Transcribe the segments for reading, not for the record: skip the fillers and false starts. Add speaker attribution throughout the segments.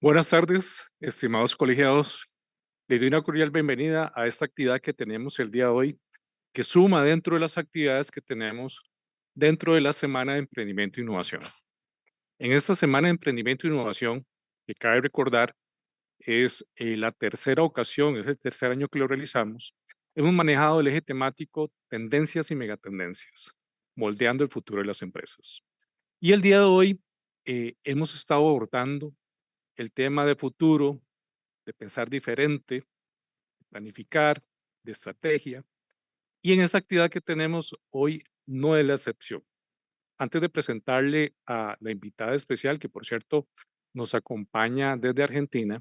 Speaker 1: Buenas tardes, estimados colegiados. Les doy una cordial bienvenida a esta actividad que tenemos el día de hoy, que suma dentro de las actividades que tenemos dentro de la Semana de Emprendimiento e Innovación. En esta Semana de Emprendimiento e Innovación, que cabe recordar, es la tercera ocasión, es el tercer año que lo realizamos, hemos manejado el eje temático tendencias y megatendencias, moldeando el futuro de las empresas. Y el día de hoy hemos estado abordando el tema de futuro, de pensar diferente, planificar, de estrategia. Y en esta actividad que tenemos hoy no es la excepción. Antes de presentarle a la invitada especial, que por cierto nos acompaña desde Argentina,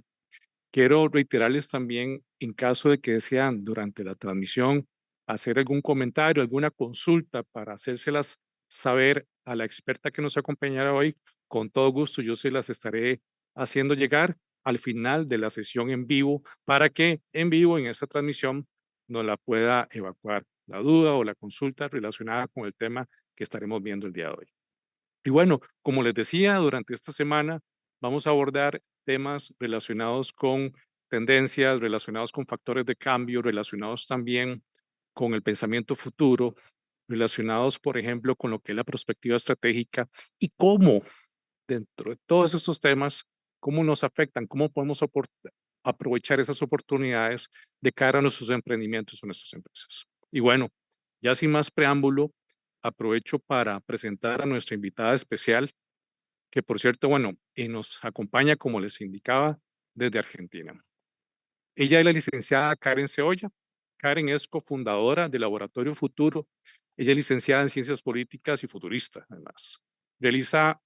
Speaker 1: quiero reiterarles también, en caso de que desean durante la transmisión hacer algún comentario, alguna consulta para hacérselas saber a la experta que nos acompañará hoy, con todo gusto yo se las estaré haciendo llegar al final de la sesión en vivo para que en vivo en esta transmisión nos la pueda evacuar la duda o la consulta relacionada con el tema que estaremos viendo el día de hoy. Y bueno, como les decía, durante esta semana vamos a abordar temas relacionados con tendencias, relacionados con factores de cambio, relacionados también con el pensamiento futuro, relacionados, por ejemplo, con lo que es la perspectiva estratégica y cómo dentro de todos estos temas, cómo nos afectan, cómo podemos aprovechar esas oportunidades de cara a nuestros emprendimientos o nuestras empresas. Y bueno, ya sin más preámbulo, aprovecho para presentar a nuestra invitada especial, que por cierto, bueno, nos acompaña, como les indicaba, desde Argentina. Ella es la licenciada Karen Ceolla. Karen es cofundadora del Laboratorio Futuro. Ella es licenciada en Ciencias Políticas y futurista, además. Realiza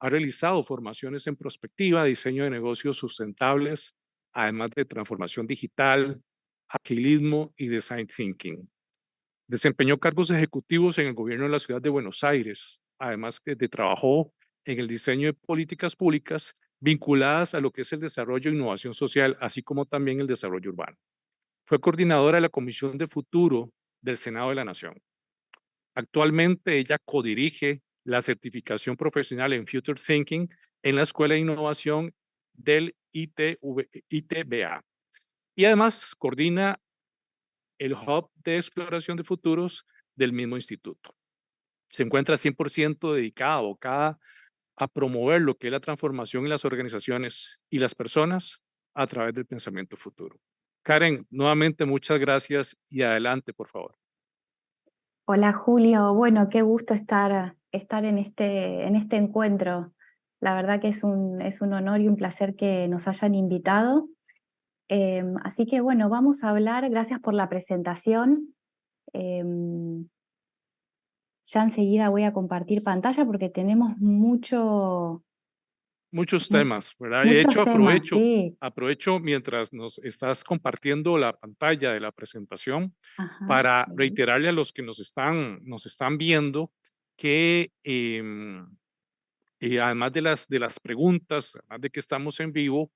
Speaker 1: Ha realizado formaciones en prospectiva, diseño de negocios sustentables, además de transformación digital, agilismo y design thinking. Desempeñó cargos ejecutivos en el gobierno de la ciudad de Buenos Aires, además que trabajó en el diseño de políticas públicas vinculadas a lo que es el desarrollo e innovación social, así como también el desarrollo urbano. Fue coordinadora de la Comisión de Futuro del Senado de la Nación. Actualmente ella codirige la certificación profesional en Future Thinking en la Escuela de Innovación del ITBA. Y además coordina el Hub de Exploración de Futuros del mismo instituto. Se encuentra 100% dedicada, abocada a promover lo que es la transformación en las organizaciones y las personas a través del pensamiento futuro. Karen, nuevamente muchas gracias y adelante, por favor.
Speaker 2: Hola Julio, bueno, qué gusto estar en este encuentro. La verdad que es un honor y un placer que nos hayan invitado. Así que bueno, vamos a hablar, gracias por la presentación. Ya enseguida voy a compartir pantalla porque tenemos
Speaker 1: Muchos
Speaker 2: mu-
Speaker 1: temas, ¿verdad? Y de hecho,
Speaker 2: muchos temas, sí.
Speaker 1: aprovecho mientras nos estás compartiendo la pantalla de la presentación
Speaker 2: Ajá,
Speaker 1: para
Speaker 2: bien.
Speaker 1: reiterarle a los que nos están viendo que además de las preguntas, además de que estamos en vivo,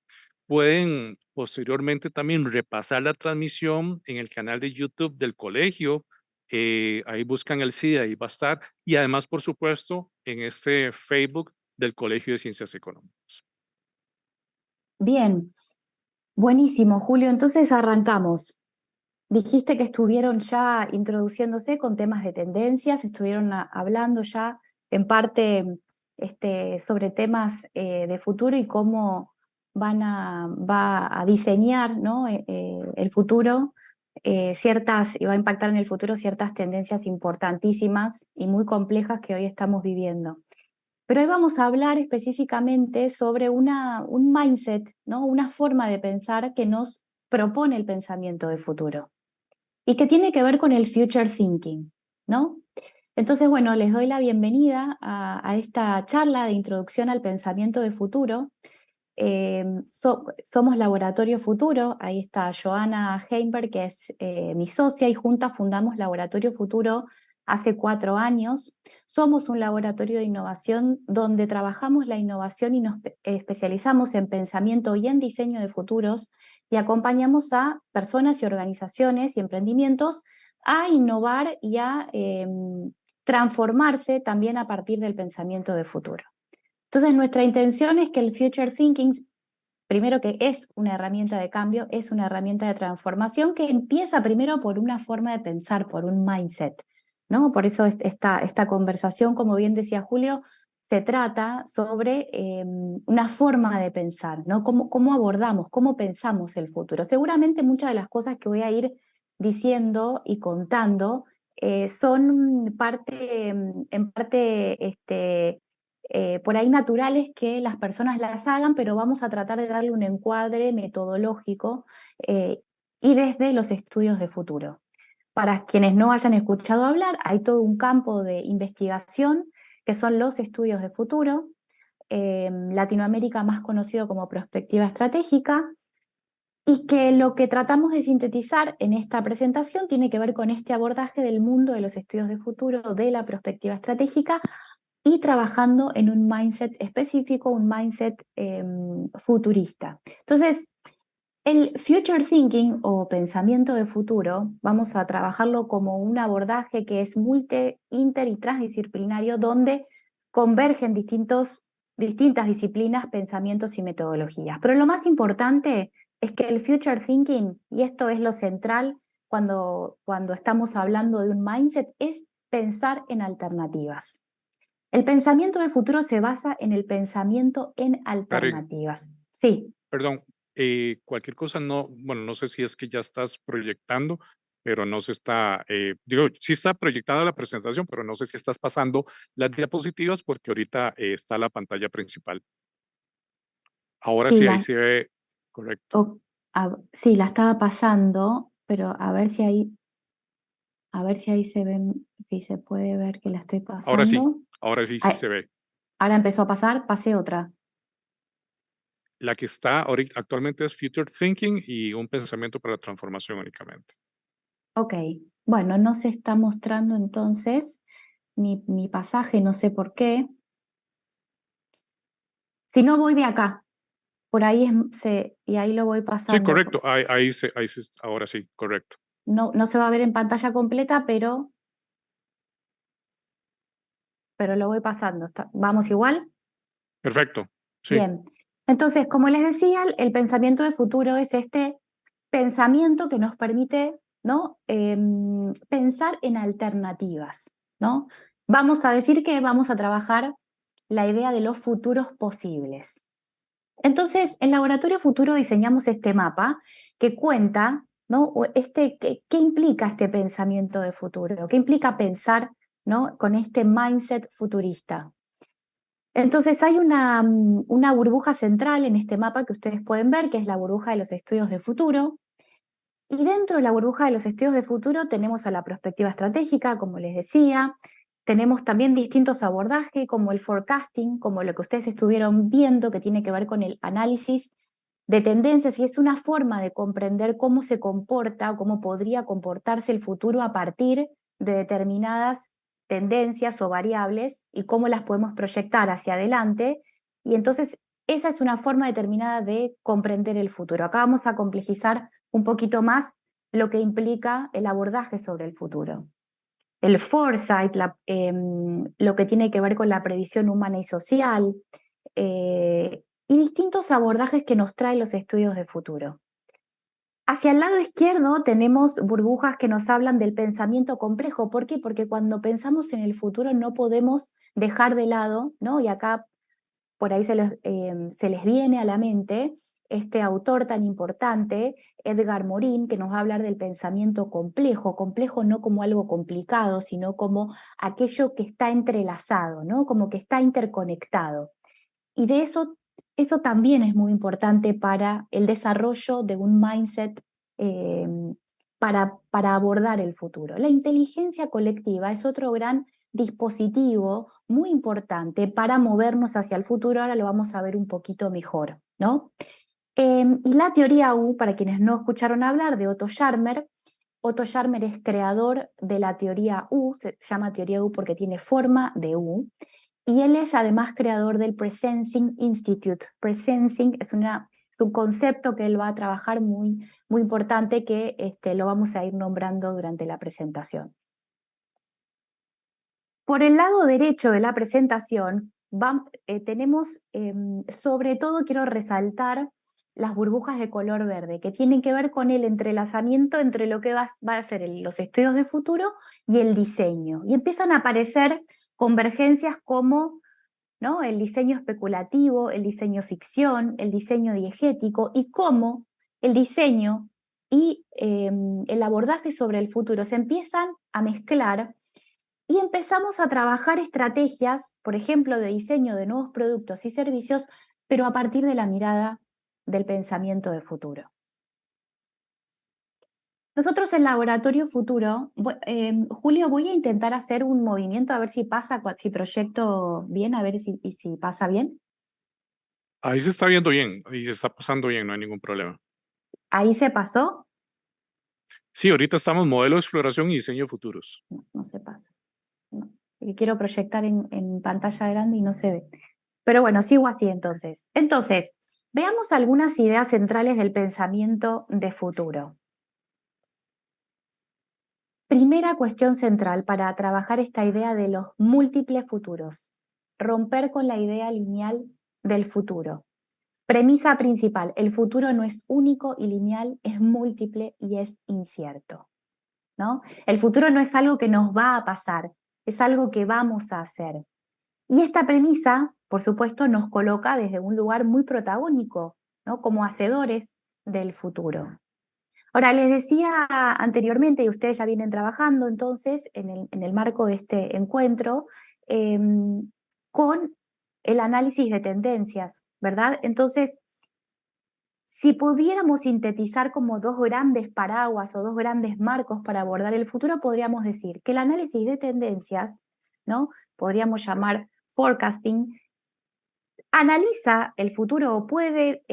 Speaker 1: pueden posteriormente también repasar la transmisión en el canal de YouTube del colegio. Ahí buscan el CIDE, ahí va a estar. Y además, por supuesto, en este Facebook del Colegio de Ciencias Económicas.
Speaker 2: Bien, buenísimo Julio, entonces arrancamos. Dijiste que estuvieron ya introduciéndose con temas de tendencias, estuvieron hablando ya en parte sobre temas de futuro y cómo va a diseñar, ¿no? El futuro, y va a impactar en el futuro ciertas tendencias importantísimas y muy complejas que hoy estamos viviendo. Pero hoy vamos a hablar específicamente sobre un mindset, ¿no? Una forma de pensar que nos propone el pensamiento de futuro y que tiene que ver con el future thinking, ¿no? Entonces, bueno, les doy la bienvenida a esta charla de introducción al pensamiento de futuro. Somos Laboratorio Futuro, ahí está Johanna Heimberg, que es mi socia, y juntas fundamos Laboratorio Futuro hace 4 años. Somos un laboratorio de innovación donde trabajamos la innovación y nos especializamos en pensamiento y en diseño de futuros y acompañamos a personas y organizaciones y emprendimientos a innovar y a transformarse también a partir del pensamiento de futuro. Entonces, nuestra intención es que el future thinking primero que es una herramienta de cambio, es una herramienta de transformación que empieza primero por una forma de pensar, por un mindset, ¿no? Por eso esta conversación, como bien decía Julio, se trata sobre una forma de pensar, ¿no? Cómo abordamos, cómo pensamos el futuro. Seguramente muchas de las cosas que voy a ir diciendo y contando son en parte por ahí naturales que las personas las hagan, pero vamos a tratar de darle un encuadre metodológico eh, y desde los estudios de futuro. Para quienes no hayan escuchado hablar, hay todo un campo de investigación que son los estudios de futuro, Latinoamérica más conocido como prospectiva estratégica, y que lo que tratamos de sintetizar en esta presentación tiene que ver con este abordaje del mundo de los estudios de futuro, de la perspectiva estratégica, y trabajando en un mindset específico, un mindset futurista. Entonces, el future thinking o pensamiento de futuro, vamos a trabajarlo como un abordaje que es inter y transdisciplinario, donde convergen distintas disciplinas, pensamientos y metodologías. Pero lo más importante es que el future thinking, y esto es lo central cuando estamos hablando de un mindset, es pensar en alternativas. El pensamiento de futuro se basa en el pensamiento en
Speaker 1: Karen,
Speaker 2: alternativas. Sí,
Speaker 1: perdón, cualquier cosa no, bueno, no sé si es que ya estás proyectando, pero no se está, digo, sí está proyectada la presentación, pero no sé si estás pasando las diapositivas porque ahorita está la pantalla principal. Ahora
Speaker 2: sí,
Speaker 1: sí, ahí se ve correcto.
Speaker 2: sí, la estaba pasando, pero a ver si ahí se ven, si se puede ver que la estoy pasando.
Speaker 1: Ahora sí, sí
Speaker 2: Ahí,
Speaker 1: se ve.
Speaker 2: ahora empezó a pasar, pasé otra.
Speaker 1: La que está ahorita, actualmente es Future Thinking y un pensamiento para la transformación únicamente.
Speaker 2: Ok, bueno, no se está mostrando entonces mi pasaje, no sé por qué. Si no voy de acá, por ahí y ahí lo voy
Speaker 1: Sí,
Speaker 2: pasando.
Speaker 1: correcto. Ahora sí, correcto.
Speaker 2: No, no se va a ver en pantalla completa, pero lo voy pasando. ¿Vamos igual?
Speaker 1: Perfecto. Sí,
Speaker 2: Bien. Entonces, como les decía, el pensamiento de futuro es este pensamiento que nos permite, ¿no? Pensar en alternativas, ¿no? Vamos a decir que vamos a trabajar la idea de los futuros posibles. Entonces, en Laboratorio Futuro diseñamos este mapa que cuenta, ¿no? ¿Qué implica este pensamiento de futuro? ¿Qué implica pensar, ¿no? Con este mindset futurista? Entonces hay una burbuja central en este mapa que ustedes pueden ver, que es la burbuja de los estudios de futuro. Y dentro de la burbuja de los estudios de futuro tenemos a la perspectiva estratégica, como les decía. Tenemos también distintos abordajes, como el forecasting, como lo que ustedes estuvieron viendo, que tiene que ver con el análisis de tendencias, y es una forma de comprender cómo se comporta o cómo podría comportarse el futuro a partir de determinadas tendencias o variables y cómo las podemos proyectar hacia adelante. Y entonces esa es una forma determinada de comprender el futuro. Acá vamos a complejizar un poquito más lo que implica el abordaje sobre el futuro. El foresight, lo que tiene que ver con la previsión humana y social, y distintos abordajes que nos traen los estudios de futuro. Hacia el lado izquierdo tenemos burbujas que nos hablan del pensamiento complejo. ¿Por qué? Porque cuando pensamos en el futuro no podemos dejar de lado, ¿no? Y acá por ahí se les viene a la mente este autor tan importante, Edgar Morin, que nos va a hablar del pensamiento complejo, complejo no como algo complicado, sino como aquello que está entrelazado, ¿no? Como que está interconectado. Y de eso también es muy importante para el desarrollo de un mindset eh, para abordar el futuro. La inteligencia colectiva es otro gran dispositivo muy importante para movernos hacia el futuro. Ahora lo vamos a ver un poquito mejor, ¿no? Y la teoría U, para quienes no escucharon hablar de Otto Scharmer es creador de la teoría U, se llama teoría U porque tiene forma de U, y él es además creador del Presensing Institute. Presensing es un concepto que él va a trabajar muy importante que lo vamos a ir nombrando durante la presentación. Por el lado derecho de la presentación tenemos, sobre todo quiero resaltar las burbujas de color verde, que tienen que ver con el entrelazamiento entre lo que va a ser los estudios de futuro y el diseño. Y empiezan a aparecer convergencias como, ¿no?, el diseño especulativo, el diseño ficción, el diseño diegético, y cómo el diseño y el abordaje sobre el futuro se empiezan a mezclar y empezamos a trabajar estrategias, por ejemplo, de diseño de nuevos productos y servicios, pero a partir de la mirada del pensamiento de futuro. Nosotros en Laboratorio Futuro, Julio, voy a intentar hacer un movimiento a ver si pasa, si proyecto bien, a ver si pasa bien.
Speaker 1: Ahí se está viendo bien, ahí se está pasando bien, no hay ningún problema.
Speaker 2: Ahí se pasó.
Speaker 1: Sí, ahorita estamos modelo de exploración y diseño de futuros.
Speaker 2: No, no se pasa. No. Y quiero proyectar en pantalla grande y no se ve. Pero bueno, sigo así entonces. Entonces, veamos algunas ideas centrales del pensamiento de futuro. Primera cuestión central para trabajar esta idea de los múltiples futuros. Romper con la idea lineal del futuro. Premisa principal, el futuro no es único y lineal, es múltiple y es incierto, ¿no? El futuro no es algo que nos va a pasar, es algo que vamos a hacer. Y esta premisa, por supuesto, nos coloca desde un lugar muy protagónico, ¿no?, como hacedores del futuro. Ahora, les decía anteriormente, y ustedes ya vienen trabajando entonces en el marco de este encuentro, con el análisis de tendencias, ¿verdad? Entonces, si pudiéramos sintetizar como dos grandes paraguas o dos grandes marcos para abordar el futuro, podríamos decir que el análisis de tendencias, ¿no?, podríamos llamar forecasting, analiza el futuro o puede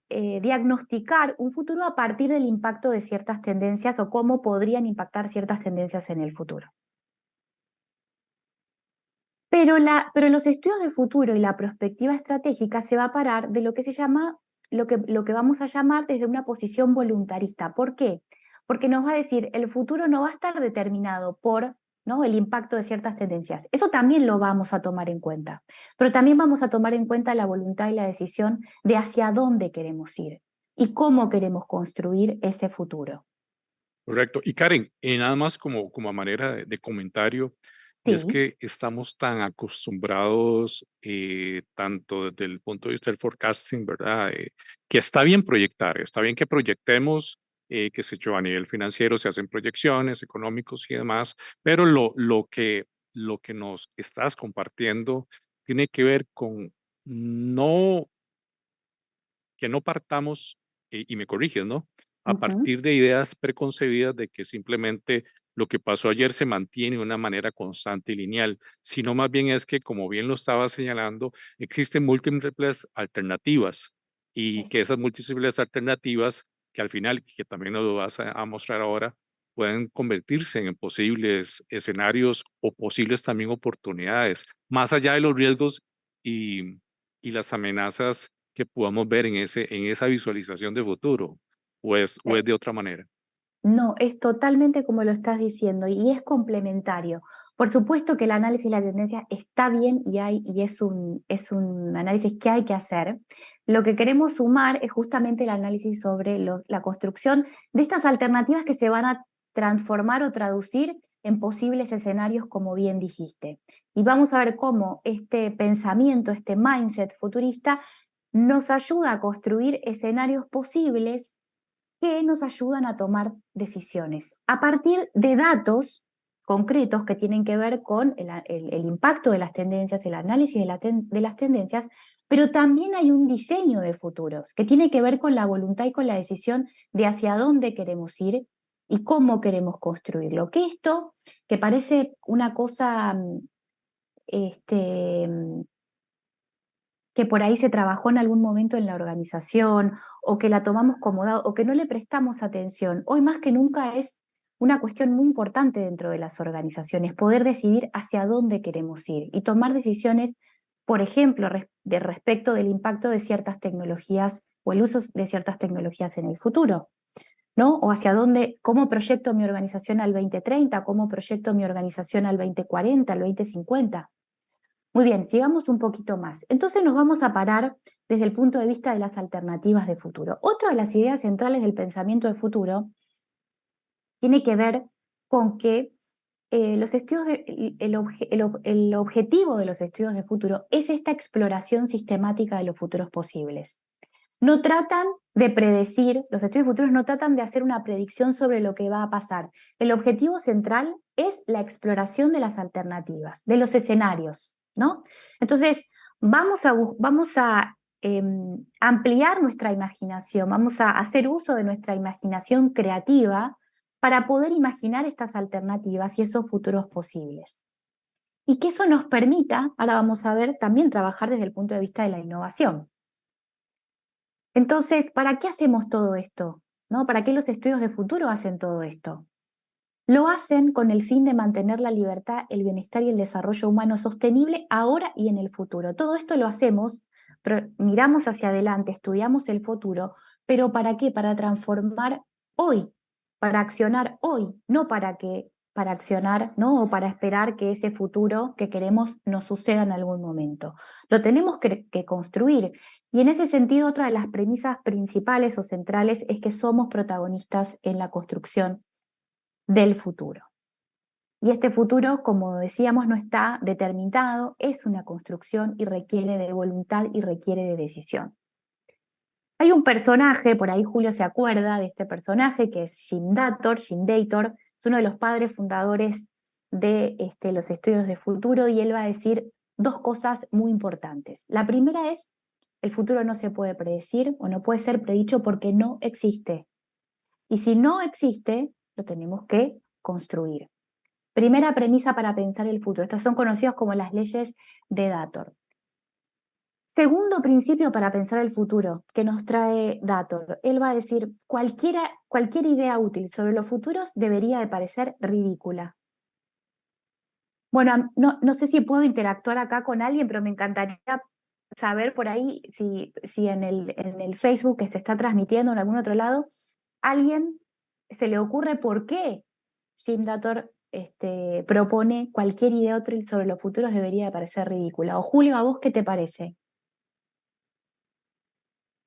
Speaker 2: diagnosticar un futuro a partir del impacto de ciertas tendencias o cómo podrían impactar ciertas tendencias en el futuro. Pero los estudios de futuro y la perspectiva estratégica se va a parar de lo que se llama, lo que vamos a llamar desde una posición voluntarista. ¿Por qué? Porque nos va a decir, el futuro no va a estar determinado por, ¿no?, el impacto de ciertas tendencias. Eso también lo vamos a tomar en cuenta. Pero también vamos a tomar en cuenta la voluntad y la decisión de hacia dónde queremos ir y cómo queremos construir ese futuro.
Speaker 1: Correcto. Y Karen, nada más como a manera de comentario, y es
Speaker 2: Sí.
Speaker 1: que estamos tan acostumbrados, tanto desde el punto de vista del forecasting, ¿verdad? Que está bien proyectar, está bien que proyectemos, qué sé yo, a nivel financiero se hacen proyecciones económicos y demás, pero lo que nos estás compartiendo tiene que ver con no que no partamos, y me corriges, ¿no? A
Speaker 2: Ujú.
Speaker 1: partir de ideas preconcebidas de que simplemente lo que pasó ayer se mantiene de una manera constante y lineal, sino más bien es que, como bien lo estaba señalando, existen múltiples alternativas y que esas múltiples alternativas, que al final, que también nos lo vas a mostrar ahora, pueden convertirse en posibles escenarios o posibles también oportunidades, más allá de los riesgos y, y las amenazas que podamos ver en esa visualización de futuro, o es de otra manera.
Speaker 2: No, es totalmente como lo estás diciendo y es complementario. Por supuesto que el análisis de la tendencia está bien y es un análisis que hay que hacer. Lo que queremos sumar es justamente el análisis sobre la construcción de estas alternativas que se van a transformar o traducir en posibles escenarios, como bien dijiste. Y vamos a ver cómo este pensamiento, este mindset futurista, nos ayuda a construir escenarios posibles que nos ayudan a tomar decisiones a partir de datos concretos que tienen que ver con el impacto de las tendencias, el análisis de las tendencias, pero también hay un diseño de futuros que tiene que ver con la voluntad y con la decisión de hacia dónde queremos ir y cómo queremos construirlo. Que esto, que parece una cosa este, que por ahí se trabajó en algún momento en la organización o que la tomamos como dado o que no le prestamos atención, hoy más que nunca es una cuestión muy importante dentro de las organizaciones, poder decidir hacia dónde queremos ir y tomar decisiones, por ejemplo, de respecto del impacto de ciertas tecnologías o el uso de ciertas tecnologías en el futuro, ¿no? O hacia dónde, cómo proyecto mi organización al 2030, cómo proyecto mi organización al 2040, al 2050. Muy bien, sigamos un poquito más. Entonces nos vamos a parar desde el punto de vista de las alternativas de futuro. Otra de las ideas centrales del pensamiento de futuro tiene que ver con que los estudios el objetivo de los estudios de futuro es esta exploración sistemática de los futuros posibles. No tratan de predecir, los estudios futuros no tratan de hacer una predicción sobre lo que va a pasar. El objetivo central es la exploración de las alternativas, de los escenarios, ¿no? Entonces, vamos a ampliar nuestra imaginación, vamos a hacer uso de nuestra imaginación creativa para poder imaginar estas alternativas y esos futuros posibles. Y que eso nos permita, ahora vamos a ver, también trabajar desde el punto de vista de la innovación. Entonces, ¿para qué hacemos todo esto? ¿No? ¿Para qué los estudios de futuro hacen todo esto? Lo hacen con el fin de mantener la libertad, el bienestar y el desarrollo humano sostenible ahora y en el futuro. Todo esto lo hacemos, miramos hacia adelante, estudiamos el futuro, pero ¿para qué? Para transformar hoy, para accionar hoy, no para accionar, ¿no? O para esperar que ese futuro que queremos nos suceda en algún momento. Lo tenemos que construir. Y en ese sentido, otra de las premisas principales o centrales es que somos protagonistas en la construcción del futuro. Y este futuro, como decíamos, no está determinado, es una construcción y requiere de voluntad y requiere de decisión. Hay un personaje, por ahí Julio se acuerda de este personaje, que es Jim Dator. Jim Dator es uno de los padres fundadores de los estudios de futuro y él va a decir dos cosas muy importantes. La primera es, el futuro no se puede predecir o no puede ser predicho porque no existe. Y si no existe, lo tenemos que construir. Primera premisa para pensar el futuro. Estas son conocidas como las leyes de Dator. Segundo principio para pensar el futuro que nos trae Dator. Él va a decir, cualquier idea útil sobre los futuros debería de parecer ridícula. Bueno, no sé si puedo interactuar acá con alguien, pero me encantaría saber por ahí si en el Facebook que se está transmitiendo en algún otro lado, alguien se le ocurre por qué Jim Dator propone cualquier idea útil sobre los futuros debería de parecer ridícula. O Julio, ¿a vos qué te parece?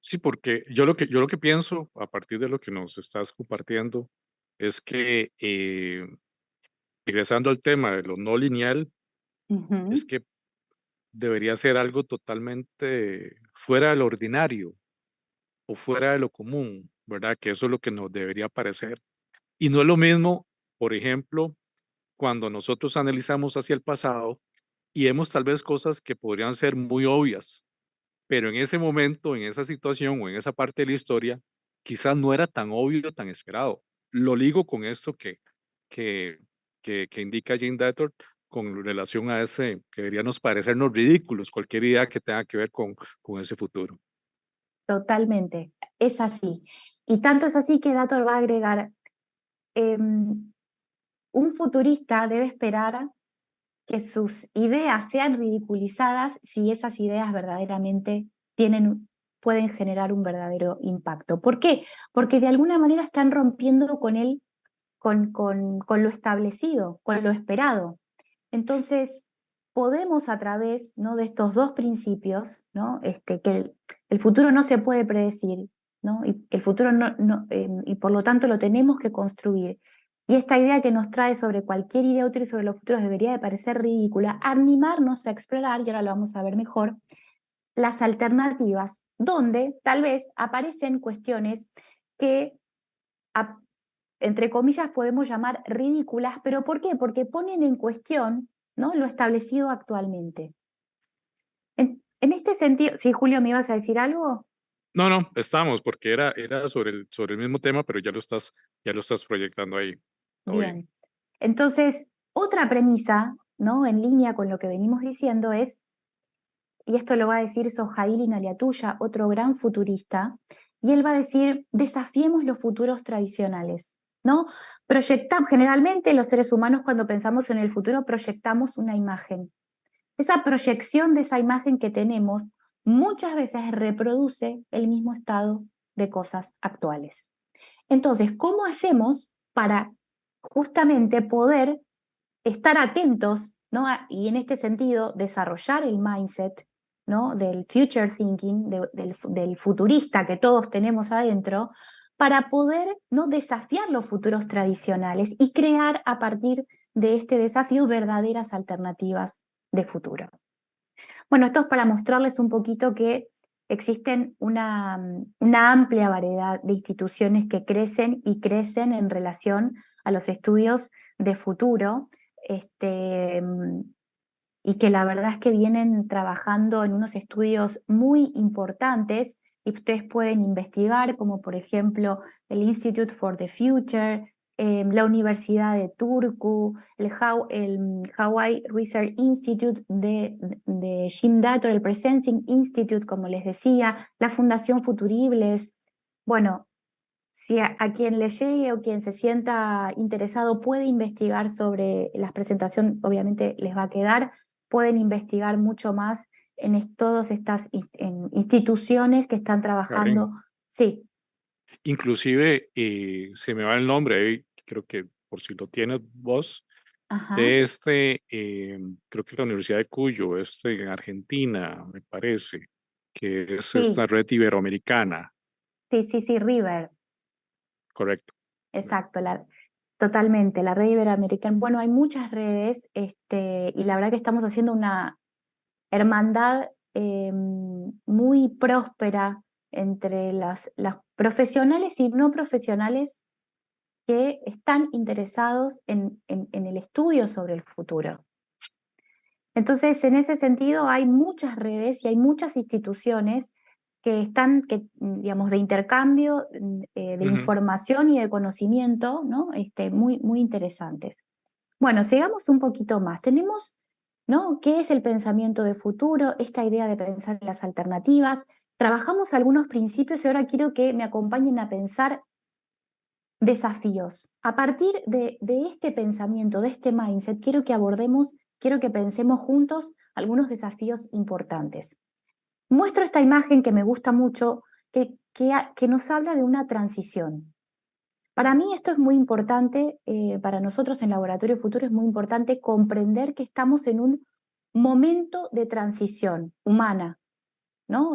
Speaker 1: Sí, porque yo lo que pienso a partir de lo que nos estás compartiendo es que, regresando al tema de lo no lineal, es
Speaker 2: Ujú.
Speaker 1: que debería ser algo totalmente fuera de lo ordinario o fuera de lo común, ¿verdad? Que eso es lo que nos debería parecer. Y no es lo mismo, por ejemplo, cuando nosotros analizamos hacia el pasado y vemos tal vez cosas que podrían ser muy obvias, pero en ese momento, en esa situación o en esa parte de la historia, quizás no era tan obvio, tan esperado. Lo ligo con esto que, que indica Jane Dator con relación a ese, que deberíamos parecernos ridículos, cualquier idea que tenga que ver con ese futuro.
Speaker 2: Totalmente, es así. Y tanto es así que Dator va a agregar, un futurista debe esperar que sus ideas sean ridiculizadas si esas ideas verdaderamente pueden generar un verdadero impacto. ¿Por qué? Porque de alguna manera están rompiendo con lo establecido, con lo esperado. Entonces, podemos a través, ¿no?, de estos dos principios, ¿no?, que el futuro no se puede predecir, ¿no?, y el futuro y por lo tanto lo tenemos que construir. Y esta idea que nos trae sobre cualquier idea útil sobre los futuros debería de parecer ridícula, animarnos a explorar, y ahora lo vamos a ver mejor, las alternativas, donde tal vez aparecen cuestiones que entre comillas, podemos llamar ridículas, pero ¿por qué? Porque ponen en cuestión, ¿no?, lo establecido actualmente. En este sentido, sí, Julio, ¿me ibas a decir algo?
Speaker 1: No, no, estamos, porque era sobre el mismo tema, pero ya lo estás proyectando ahí. Todo bien.
Speaker 2: Bien. Entonces, otra premisa, ¿no?, en línea con lo que venimos diciendo es, y esto lo va a decir Sohail Inayatulla, otro gran futurista, y él va a decir, desafiemos los futuros tradicionales, ¿no? Generalmente los seres humanos cuando pensamos en el futuro proyectamos una imagen. Esa proyección de esa imagen que tenemos muchas veces reproduce el mismo estado de cosas actuales. Entonces, ¿cómo hacemos para justamente poder estar atentos, ¿no? Y en este sentido, desarrollar el mindset, ¿no? Del future thinking, del futurista que todos tenemos adentro, para poder, ¿no? desafiar los futuros tradicionales y crear a partir de este desafío verdaderas alternativas de futuro. Bueno, esto es para mostrarles un poquito que existen una amplia variedad de instituciones que crecen y crecen en relación a los estudios de futuro, y que la verdad es que vienen trabajando en unos estudios muy importantes y ustedes pueden investigar, como por ejemplo el Institute for the Future, la Universidad de Turku, el Hawaii Research Institute de Jim Dator, el Presencing Institute, como les decía, la Fundación Futuribles. Bueno, si a quien le llegue o quien se sienta interesado puede investigar sobre la presentación, obviamente les va a quedar, pueden investigar mucho más en todas estas en instituciones que están
Speaker 1: Karen.
Speaker 2: trabajando. Sí,
Speaker 1: Inclusive, se me va el nombre, creo que por si lo tienes vos,
Speaker 2: ajá,
Speaker 1: de creo que la Universidad de Cuyo, en Argentina, me parece, que es esta
Speaker 2: sí,
Speaker 1: red iberoamericana,
Speaker 2: sí, River,
Speaker 1: correcto.
Speaker 2: exacto, totalmente, la red iberoamericana. Bueno, hay muchas redes, y la verdad que estamos haciendo una hermandad muy próspera entre las profesionales y no profesionales que están interesados en el estudio sobre el futuro. Entonces, en ese sentido, hay muchas redes y hay muchas instituciones que están, digamos, de intercambio de
Speaker 1: Ujú.
Speaker 2: información y de conocimiento, ¿no? Muy, muy interesantes. Bueno, sigamos un poquito más. Tenemos, ¿no? ¿Qué es el pensamiento de futuro? Esta idea de pensar en las alternativas. Trabajamos algunos principios y ahora quiero que me acompañen a pensar desafíos. A partir de este pensamiento, de este mindset, quiero que pensemos juntos algunos desafíos importantes. Muestro esta imagen que me gusta mucho, que nos habla de una transición. Para mí esto es muy importante, para nosotros en Laboratorio Futuro es muy importante comprender que estamos en un momento de transición humana, ¿no?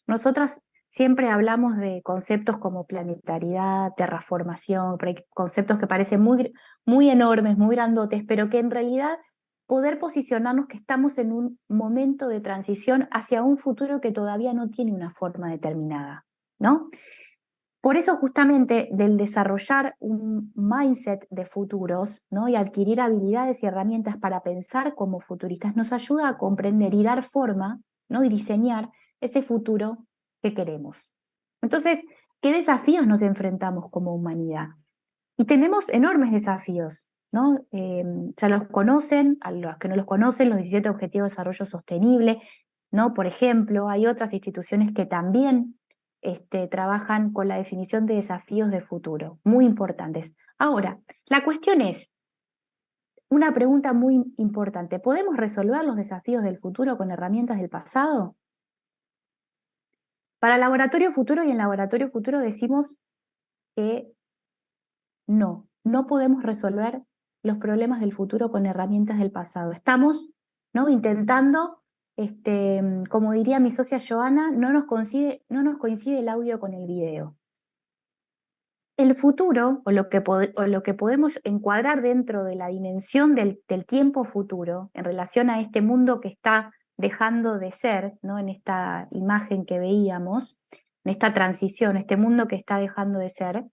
Speaker 2: Nosotras siempre hablamos de conceptos como planetariedad, terraformación, conceptos que parecen muy, muy enormes, muy grandotes, pero que en realidad poder posicionarnos que estamos en un momento de transición hacia un futuro que todavía no tiene una forma determinada, ¿no? Por eso justamente del desarrollar un mindset de futuros, ¿no? Y adquirir habilidades y herramientas para pensar como futuristas nos ayuda a comprender y dar forma, ¿no? Y diseñar ese futuro que queremos. Entonces, ¿qué desafíos nos enfrentamos como humanidad? Y tenemos enormes desafíos, ¿no? Ya los conocen, a los que no los conocen, los 17 Objetivos de Desarrollo Sostenible, ¿no? Por ejemplo, hay otras instituciones que también trabajan con la definición de desafíos de futuro, muy importantes. Ahora, la cuestión es, una pregunta muy importante, ¿podemos resolver los desafíos del futuro con herramientas del pasado? Para Laboratorio Futuro y en Laboratorio Futuro decimos que no podemos resolver los problemas del futuro con herramientas del pasado. Estamos, ¿no? intentando, como diría mi socia Joana, no nos coincide el audio con el video. El futuro, o lo que podemos encuadrar dentro de la dimensión del tiempo futuro, en relación a este mundo que está dejando de ser, ¿no? En esta imagen que veíamos, en esta transición, este mundo que está dejando de ser,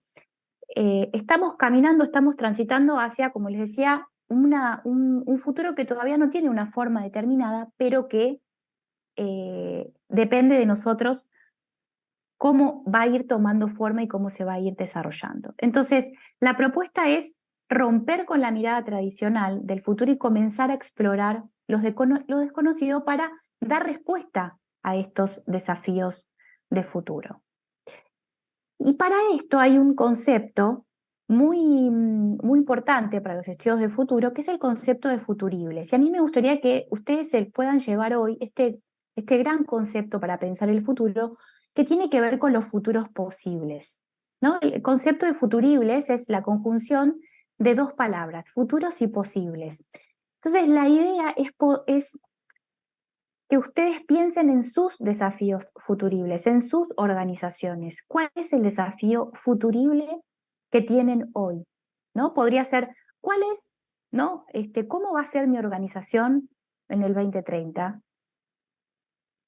Speaker 2: estamos caminando, estamos transitando hacia, como les decía, un futuro que todavía no tiene una forma determinada, pero que depende de nosotros cómo va a ir tomando forma y cómo se va a ir desarrollando. Entonces, la propuesta es romper con la mirada tradicional del futuro y comenzar a explorar lo desconocido para dar respuesta a estos desafíos de futuro. Y para esto hay un concepto muy importante para los estudios de futuro, que es el concepto de futuribles. Y a mí me gustaría que ustedes se puedan llevar hoy este gran concepto para pensar el futuro, que tiene que ver con los futuros posibles, ¿no? El concepto de futuribles es la conjunción de dos palabras, futuros y posibles. Entonces, la idea es que ustedes piensen en sus desafíos futuribles, en sus organizaciones. ¿Cuál es el desafío futurible que tienen hoy? ¿No? Podría ser, ¿cuál es, no? ¿Cómo va a ser mi organización en el 2030?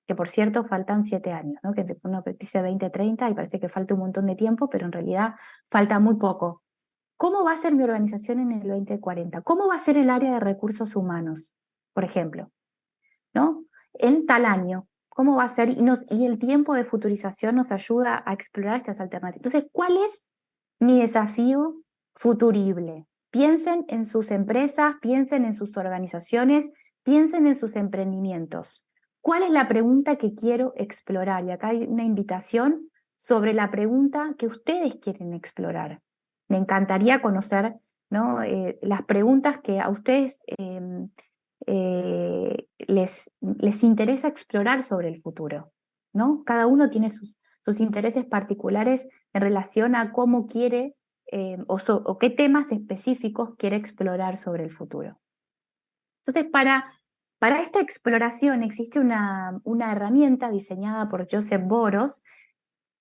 Speaker 2: Que por cierto faltan 7 años, ¿no? Que uno dice 2030 y parece que falta un montón de tiempo, pero en realidad falta muy poco. ¿Cómo va a ser mi organización en el 2040? ¿Cómo va a ser el área de recursos humanos, por ejemplo? ¿No? En tal año, ¿cómo va a ser? Y el tiempo de futurización nos ayuda a explorar estas alternativas. Entonces, ¿cuál es mi desafío futurible? Piensen en sus empresas, piensen en sus organizaciones, piensen en sus emprendimientos. ¿Cuál es la pregunta que quiero explorar? Y acá hay una invitación sobre la pregunta que ustedes quieren explorar. Me encantaría conocer, ¿no? Las preguntas que a ustedes les interesa explorar sobre el futuro, ¿no? Cada uno tiene sus intereses particulares en relación a cómo quiere o qué temas específicos quiere explorar sobre el futuro. Entonces, para esta exploración existe una herramienta diseñada por Joseph Boros.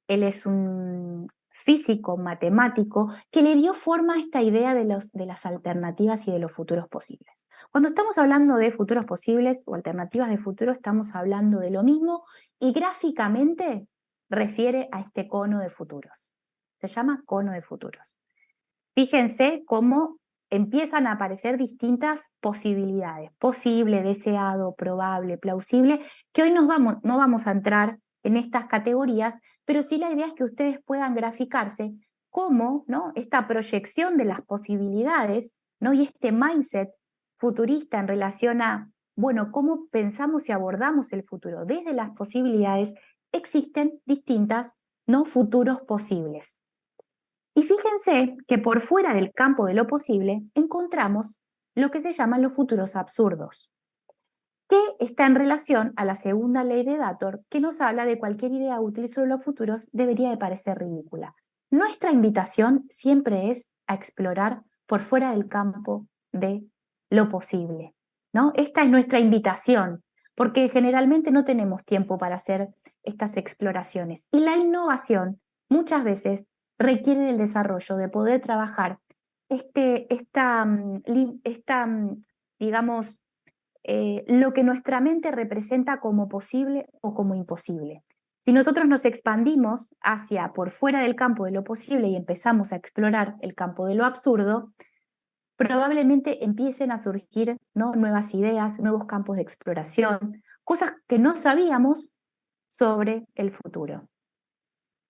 Speaker 2: Él es un físico, matemático, que le dio forma a esta idea de las alternativas y de los futuros posibles. Cuando estamos hablando de futuros posibles o alternativas de futuro, estamos hablando de lo mismo y gráficamente refiere a este cono de futuros. Se llama cono de futuros. Fíjense cómo empiezan a aparecer distintas posibilidades, posible, deseado, probable, plausible, que hoy no vamos a entrar en estas categorías, pero sí la idea es que ustedes puedan graficarse cómo, ¿no? Esta proyección de las posibilidades, ¿no? Y este mindset futurista en relación a, bueno, cómo pensamos y abordamos el futuro desde las posibilidades, existen distintas, ¿no? Futuros posibles. Y fíjense que por fuera del campo de lo posible encontramos lo que se llaman los futuros absurdos, que está en relación a la segunda ley de Dator, que nos habla de cualquier idea útil sobre los futuros debería de parecer ridícula. Nuestra invitación siempre es a explorar por fuera del campo de lo posible, ¿no? Esta es nuestra invitación, porque generalmente no tenemos tiempo para hacer estas exploraciones. Y la innovación muchas veces requiere del desarrollo, de poder trabajar digamos, lo que nuestra mente representa como posible o como imposible. Si nosotros nos expandimos hacia por fuera del campo de lo posible y empezamos a explorar el campo de lo absurdo, probablemente empiecen a surgir, ¿no? Nuevas ideas, nuevos campos de exploración, cosas que no sabíamos sobre el futuro.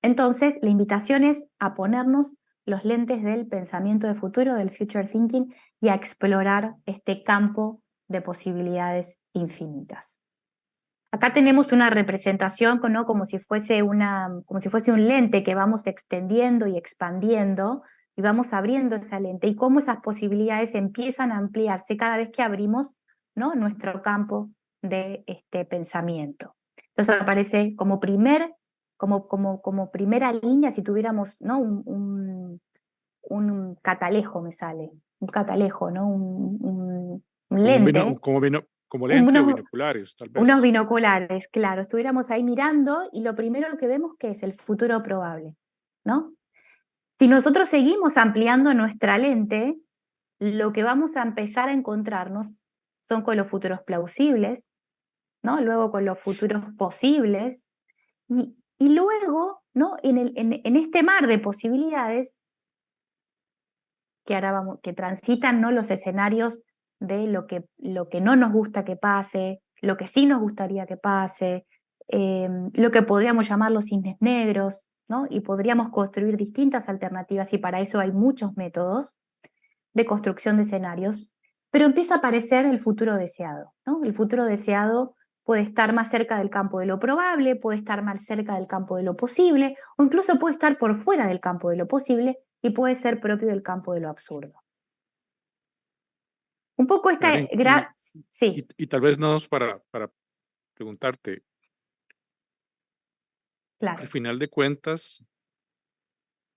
Speaker 2: Entonces, la invitación es a ponernos los lentes del pensamiento de futuro, del future thinking, y a explorar este campo de posibilidades infinitas. Acá tenemos una representación, ¿no? Como si fuese un lente que vamos extendiendo y expandiendo y vamos abriendo esa lente y cómo esas posibilidades empiezan a ampliarse cada vez que abrimos, ¿no? Nuestro campo de pensamiento. Entonces aparece como primera línea, si tuviéramos, ¿no? Un catalejo me sale, un catalejo, ¿no? Un lente,
Speaker 1: como lente o
Speaker 2: unos,
Speaker 1: binoculares, tal
Speaker 2: unos
Speaker 1: vez.
Speaker 2: binoculares, claro. Estuviéramos ahí mirando y lo primero que vemos que es el futuro probable, ¿no? Si nosotros seguimos ampliando nuestra lente, lo que vamos a empezar a encontrarnos son con los futuros plausibles, ¿no? Luego con los futuros posibles, y luego, ¿no? En este mar de posibilidades que ahora que transitan, ¿no? Los escenarios de lo que no nos gusta que pase, lo que sí nos gustaría que pase, lo que podríamos llamar los cisnes negros, ¿no? Y podríamos construir distintas alternativas y para eso hay muchos métodos de construcción de escenarios, pero empieza a aparecer el futuro deseado, ¿no? El futuro deseado puede estar más cerca del campo de lo probable, puede estar más cerca del campo de lo posible, o incluso puede estar por fuera del campo de lo posible y puede ser propio del campo de lo absurdo. Un poco
Speaker 1: Karen,
Speaker 2: sí,
Speaker 1: y tal vez nada más para preguntarte, al
Speaker 2: claro.
Speaker 1: final de cuentas,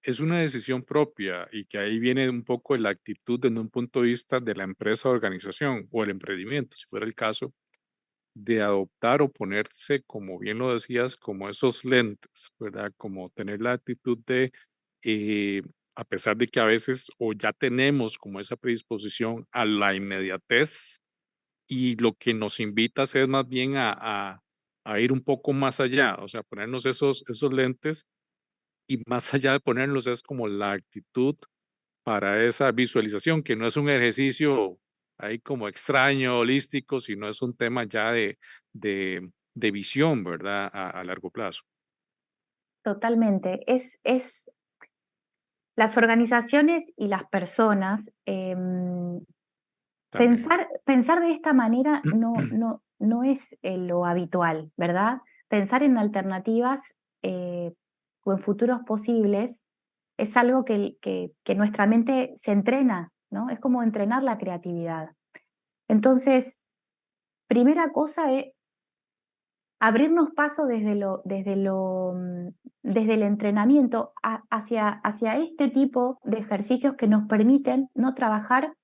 Speaker 1: es una decisión propia y que ahí viene un poco la actitud desde un punto de vista de la empresa o organización o el emprendimiento, si fuera el caso, de adoptar o ponerse, como bien lo decías, como esos lentes, ¿verdad? Como tener la actitud de, eh, a pesar de que a veces o ya tenemos como esa predisposición a la inmediatez y lo que nos invita a hacer más bien a ir un poco más allá, o sea, ponernos esos lentes y más allá de ponerlos es como la actitud para esa visualización, que no es un ejercicio ahí como extraño, holístico, sino es un tema ya de visión, ¿verdad? A largo plazo.
Speaker 2: Totalmente. Las organizaciones y las personas,
Speaker 1: También.
Speaker 2: pensar de esta manera no es lo habitual, ¿verdad? Pensar en alternativas o en futuros posibles es algo que nuestra mente se entrena, ¿no? Es como entrenar la creatividad. Entonces, primera cosa es abrirnos paso desde el entrenamiento hacia este tipo de ejercicios que nos permiten no trabajar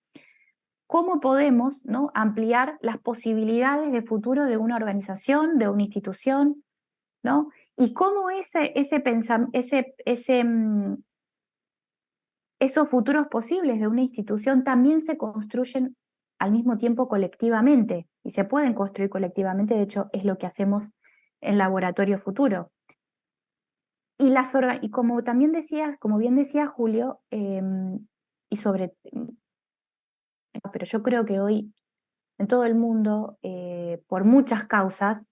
Speaker 2: cómo podemos, ¿no?, ampliar las posibilidades de futuro de una organización, de una institución, ¿no? Y cómo esos futuros posibles de una institución también se construyen al mismo tiempo colectivamente y se pueden construir colectivamente, de hecho es lo que hacemos en Laboratorio Futuro. Y como también decía, como bien decía Julio, y sobre, pero yo creo que hoy en todo el mundo, por muchas causas,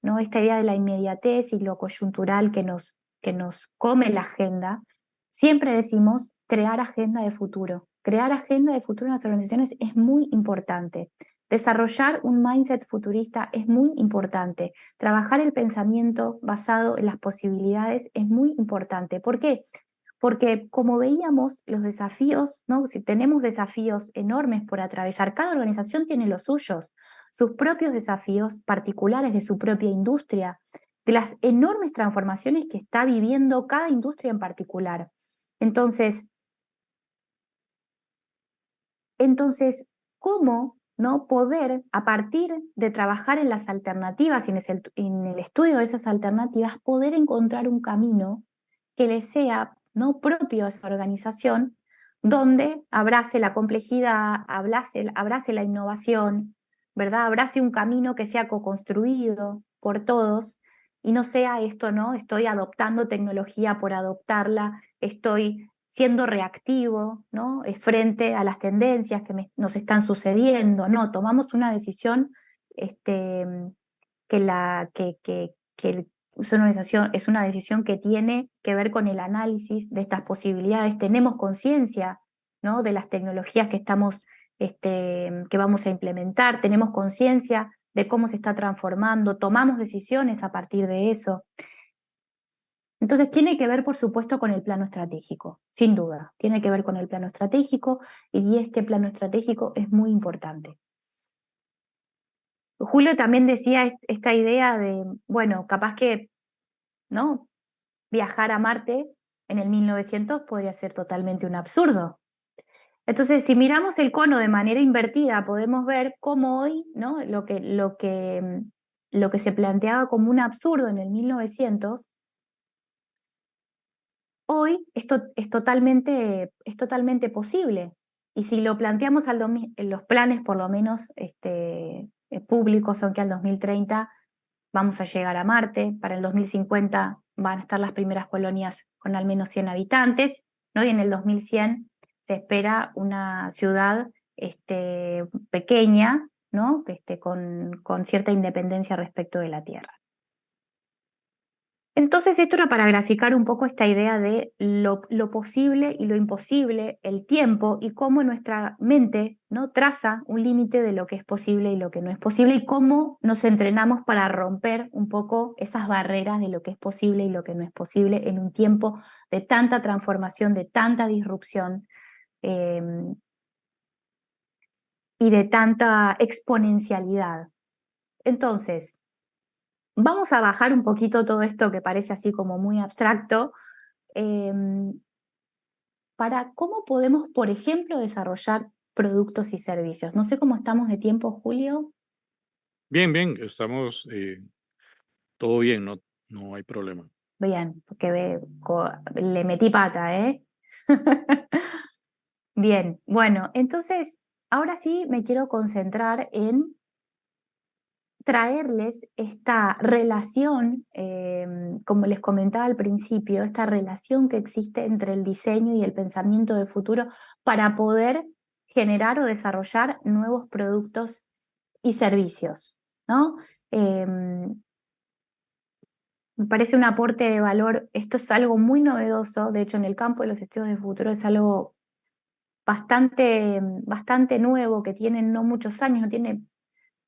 Speaker 2: ¿no? Esta idea de la inmediatez y lo coyuntural que nos come la agenda, siempre decimos crear agenda de futuro. Crear agenda de futuro en las organizaciones es muy importante. Desarrollar un mindset futurista es muy importante. Trabajar el pensamiento basado en las posibilidades es muy importante. ¿Por qué? Porque como veíamos, los desafíos, ¿no? Si tenemos desafíos enormes por atravesar, cada organización tiene los suyos, sus propios desafíos particulares de su propia industria, de las enormes transformaciones que está viviendo cada industria en particular. Entonces, ¿cómo no poder, a partir de trabajar en las alternativas y en el estudio de esas alternativas, poder encontrar un camino que le sea no propio a esa organización, donde abrace la complejidad, abrace la innovación, ¿verdad? Abrace un camino que sea co-construido por todos y no sea esto, ¿no? Estoy adoptando tecnología por adoptarla, estoy siendo reactivo, ¿no? Frente a las tendencias que nos están sucediendo, no, tomamos una decisión este, que es una decisión que tiene que ver con el análisis de estas posibilidades, tenemos conciencia, ¿no?, de las tecnologías que vamos a implementar, tenemos conciencia de cómo se está transformando, tomamos decisiones a partir de eso. Entonces tiene que ver, por supuesto, con el plano estratégico, sin duda, tiene que ver con el plano estratégico y este plano estratégico es muy importante. Julio también decía esta idea de, bueno, capaz que, ¿no?, viajar a Marte en el 1900 podría ser totalmente un absurdo. Entonces, si miramos el cono de manera invertida, podemos ver cómo hoy, ¿no?, lo que se planteaba como un absurdo en el 1900, hoy es totalmente posible. Y si lo planteamos en los planes, por lo menos públicos, son que al 2030 vamos a llegar a Marte, para el 2050 van a estar las primeras colonias con al menos 100 habitantes, ¿no? Y en el 2100 se espera una ciudad pequeña, ¿no?, con cierta independencia respecto de la Tierra. Entonces, esto era para graficar un poco esta idea de lo posible y lo imposible, el tiempo y cómo nuestra mente, ¿no?, traza un límite de lo que es posible y lo que no es posible y cómo nos entrenamos para romper un poco esas barreras de lo que es posible y lo que no es posible en un tiempo de tanta transformación, de tanta disrupción eh, y de tanta exponencialidad. Entonces, vamos a bajar un poquito todo esto que parece así como muy abstracto. para cómo podemos, por ejemplo, desarrollar productos y servicios. No sé cómo estamos de tiempo, Julio.
Speaker 1: Bien, bien, estamos todo bien, no hay problema.
Speaker 2: Bien, porque le metí pata, ¿eh? Bien, bueno, entonces, ahora sí me quiero concentrar en traerles esta relación, como les comentaba al principio, esta relación que existe entre el diseño y el pensamiento de futuro para poder generar o desarrollar nuevos productos y servicios, ¿no? Me parece un aporte de valor, esto es algo muy novedoso, de hecho en el campo de los estudios de futuro es algo bastante nuevo, que tiene no muchos años,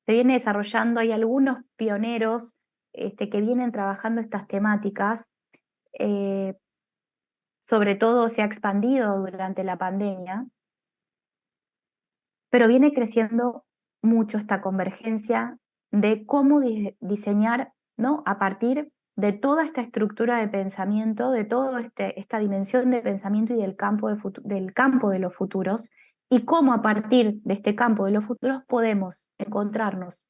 Speaker 2: se viene desarrollando, hay algunos pioneros que vienen trabajando estas temáticas, eh, sobre todo se ha expandido durante la pandemia, pero viene creciendo mucho esta convergencia de cómo diseñar, ¿no? A partir de toda esta estructura de pensamiento, de toda esta dimensión de pensamiento y del campo de los futuros, y cómo a partir de este campo de los futuros podemos encontrarnos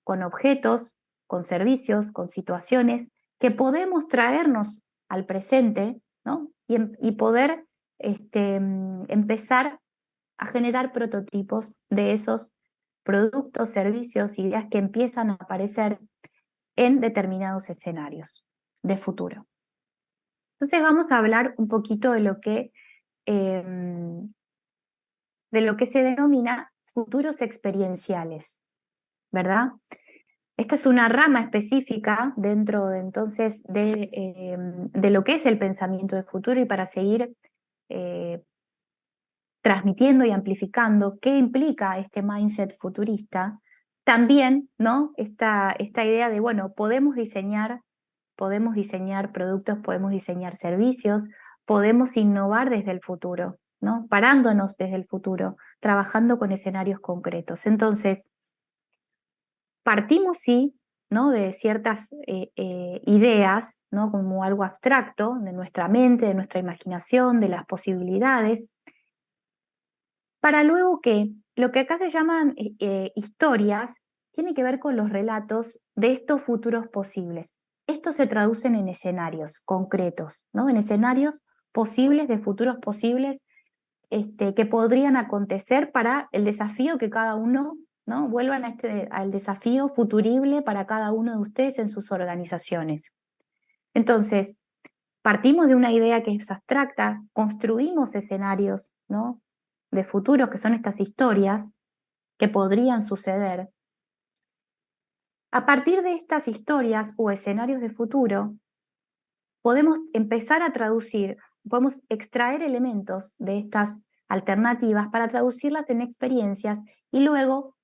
Speaker 2: con objetos, con servicios, con situaciones que podemos traernos al presente, ¿no? Y poder empezar a generar prototipos de esos productos, servicios, ideas que empiezan a aparecer en determinados escenarios de futuro. Entonces vamos a hablar un poquito em, de lo que se denomina futuros experienciales, ¿verdad? Esta es una rama específica dentro de, entonces de lo que es el pensamiento de futuro, y para seguir eh, transmitiendo y amplificando qué implica este mindset futurista, también, ¿no? Esta idea de, bueno, podemos diseñar productos, podemos diseñar servicios, podemos innovar desde el futuro, ¿no? Parándonos desde el futuro, trabajando con escenarios concretos. Entonces, partimos sí, ¿no? De ciertas ideas, ¿no? Como algo abstracto de nuestra mente, de nuestra imaginación, de las posibilidades, para luego que lo que acá se llaman historias tiene que ver con los relatos de estos futuros posibles. Estos se traducen en escenarios concretos, ¿no? En escenarios posibles, de futuros posibles, que podrían acontecer para el desafío que cada uno, ¿no? Vuelvan al desafío futurible para cada uno de ustedes en sus organizaciones. Entonces, partimos de una idea que es abstracta, construimos escenarios, ¿no? De futuros, que son estas historias que podrían suceder. A partir de estas historias o escenarios de futuro, podemos empezar a traducir, podemos extraer elementos de estas alternativas para traducirlas en experiencias y luego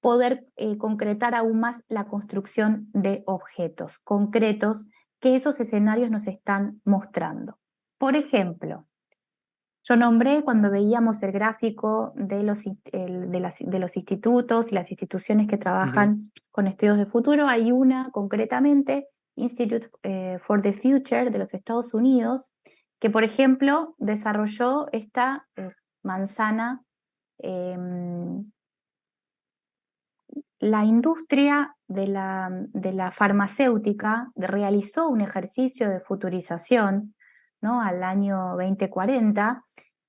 Speaker 2: poder concretar aún más la construcción de objetos concretos que esos escenarios nos están mostrando. Por ejemplo, yo nombré cuando veíamos el gráfico de los institutos y las instituciones que
Speaker 1: Ujú.
Speaker 2: trabajan con estudios de futuro. Hay una concretamente, Institute for the Future de los Estados Unidos, que por ejemplo desarrolló esta manzana. La industria de la farmacéutica realizó un ejercicio de futurización, ¿no? Al año 2040,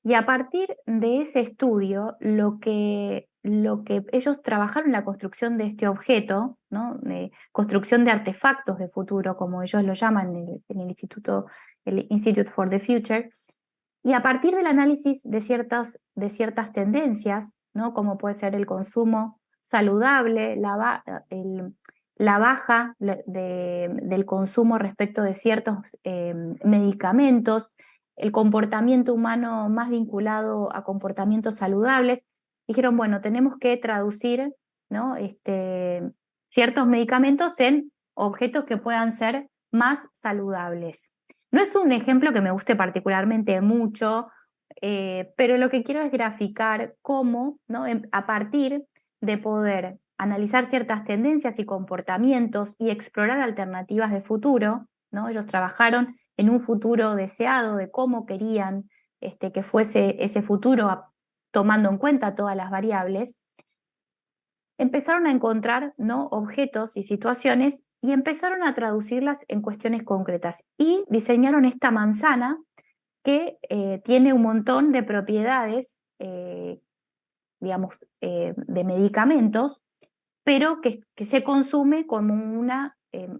Speaker 2: y a partir de ese estudio, lo que ellos trabajaron en la construcción de este objeto, ¿no? De construcción de artefactos de futuro, como ellos lo llaman en el instituto, el Institute for the Future, y a partir del análisis de ciertas tendencias, ¿no? Como puede ser el consumo saludable, la baja del consumo respecto de ciertos medicamentos, el comportamiento humano más vinculado a comportamientos saludables. Dijeron, bueno, tenemos que traducir, ¿no? Ciertos medicamentos en objetos que puedan ser más saludables. No es un ejemplo que me guste particularmente mucho, pero lo que quiero es graficar cómo, ¿no? A partir de poder analizar ciertas tendencias y comportamientos y explorar alternativas de futuro, ¿no? Ellos trabajaron en un futuro deseado de cómo querían que fuese ese futuro tomando en cuenta todas las variables, empezaron a encontrar, ¿no?, objetos y situaciones y empezaron a traducirlas en cuestiones concretas y diseñaron esta manzana que tiene un montón de propiedades, digamos, de medicamentos, pero que se consume como un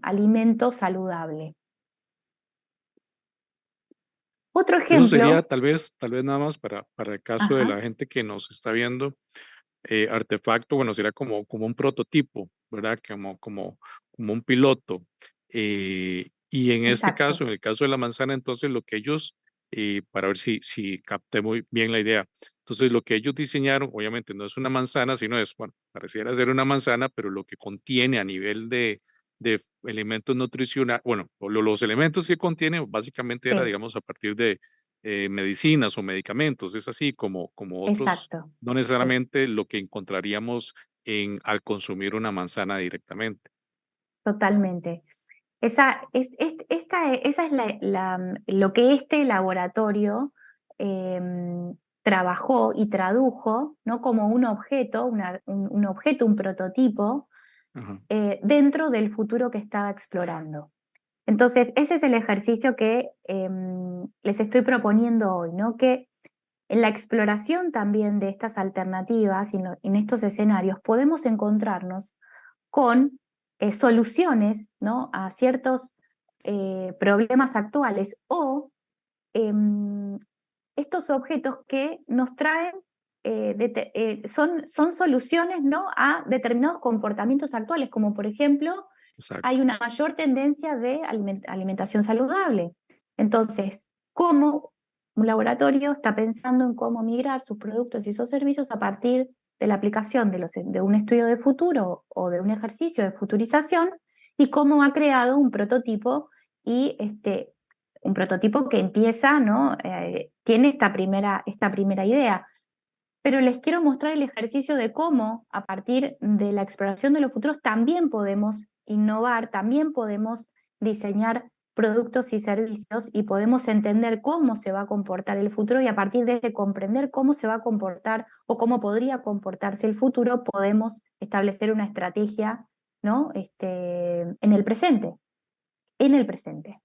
Speaker 2: alimento saludable. Otro
Speaker 1: Eso sería
Speaker 2: ejemplo,
Speaker 1: tal vez nada más para el caso de
Speaker 2: ajá,
Speaker 1: la gente que nos está viendo, artefacto, bueno, sería como un prototipo, ¿verdad? Como un piloto. Y en este caso,
Speaker 2: exacto,
Speaker 1: en el caso de la manzana, entonces lo que ellos, para ver si capté muy bien la idea, entonces lo que ellos diseñaron, obviamente no es una manzana, sino es, bueno, pareciera ser una manzana, pero lo que contiene a nivel de elementos nutricionales, bueno, los elementos que contiene básicamente era,
Speaker 2: sí,
Speaker 1: digamos, a partir de medicinas o medicamentos, es así como otros,
Speaker 2: exacto,
Speaker 1: no
Speaker 2: sí.
Speaker 1: necesariamente lo que encontraríamos al consumir una manzana directamente.
Speaker 2: Totalmente. Esa es lo que este laboratorio trabajó y tradujo, ¿no?, como un objeto, un objeto, un prototipo,
Speaker 1: Ajá,
Speaker 2: dentro del futuro que estaba explorando. Entonces, ese es el ejercicio que les estoy proponiendo hoy, ¿no? Que en la exploración también de estas alternativas y en estos escenarios podemos encontrarnos con soluciones, ¿no?, a ciertos problemas actuales o em, estos objetos que nos traen, son soluciones, ¿no?, a determinados comportamientos actuales, como por ejemplo hay
Speaker 1: exacto.
Speaker 2: una mayor tendencia de alimentación saludable. Entonces, ¿cómo un laboratorio está pensando en cómo migrar sus productos y sus servicios a partir de la aplicación de un estudio de futuro o de un ejercicio de futurización y cómo ha creado un prototipo y un prototipo que empieza, ¿no? Tiene esta primera idea, pero les quiero mostrar el ejercicio de cómo, a partir de la exploración de los futuros, también podemos innovar, también podemos diseñar productos y servicios y podemos entender cómo se va a comportar el futuro y a partir de comprender cómo se va a comportar o cómo podría comportarse el futuro, podemos establecer una estrategia, ¿no?, en el presente, en el presente.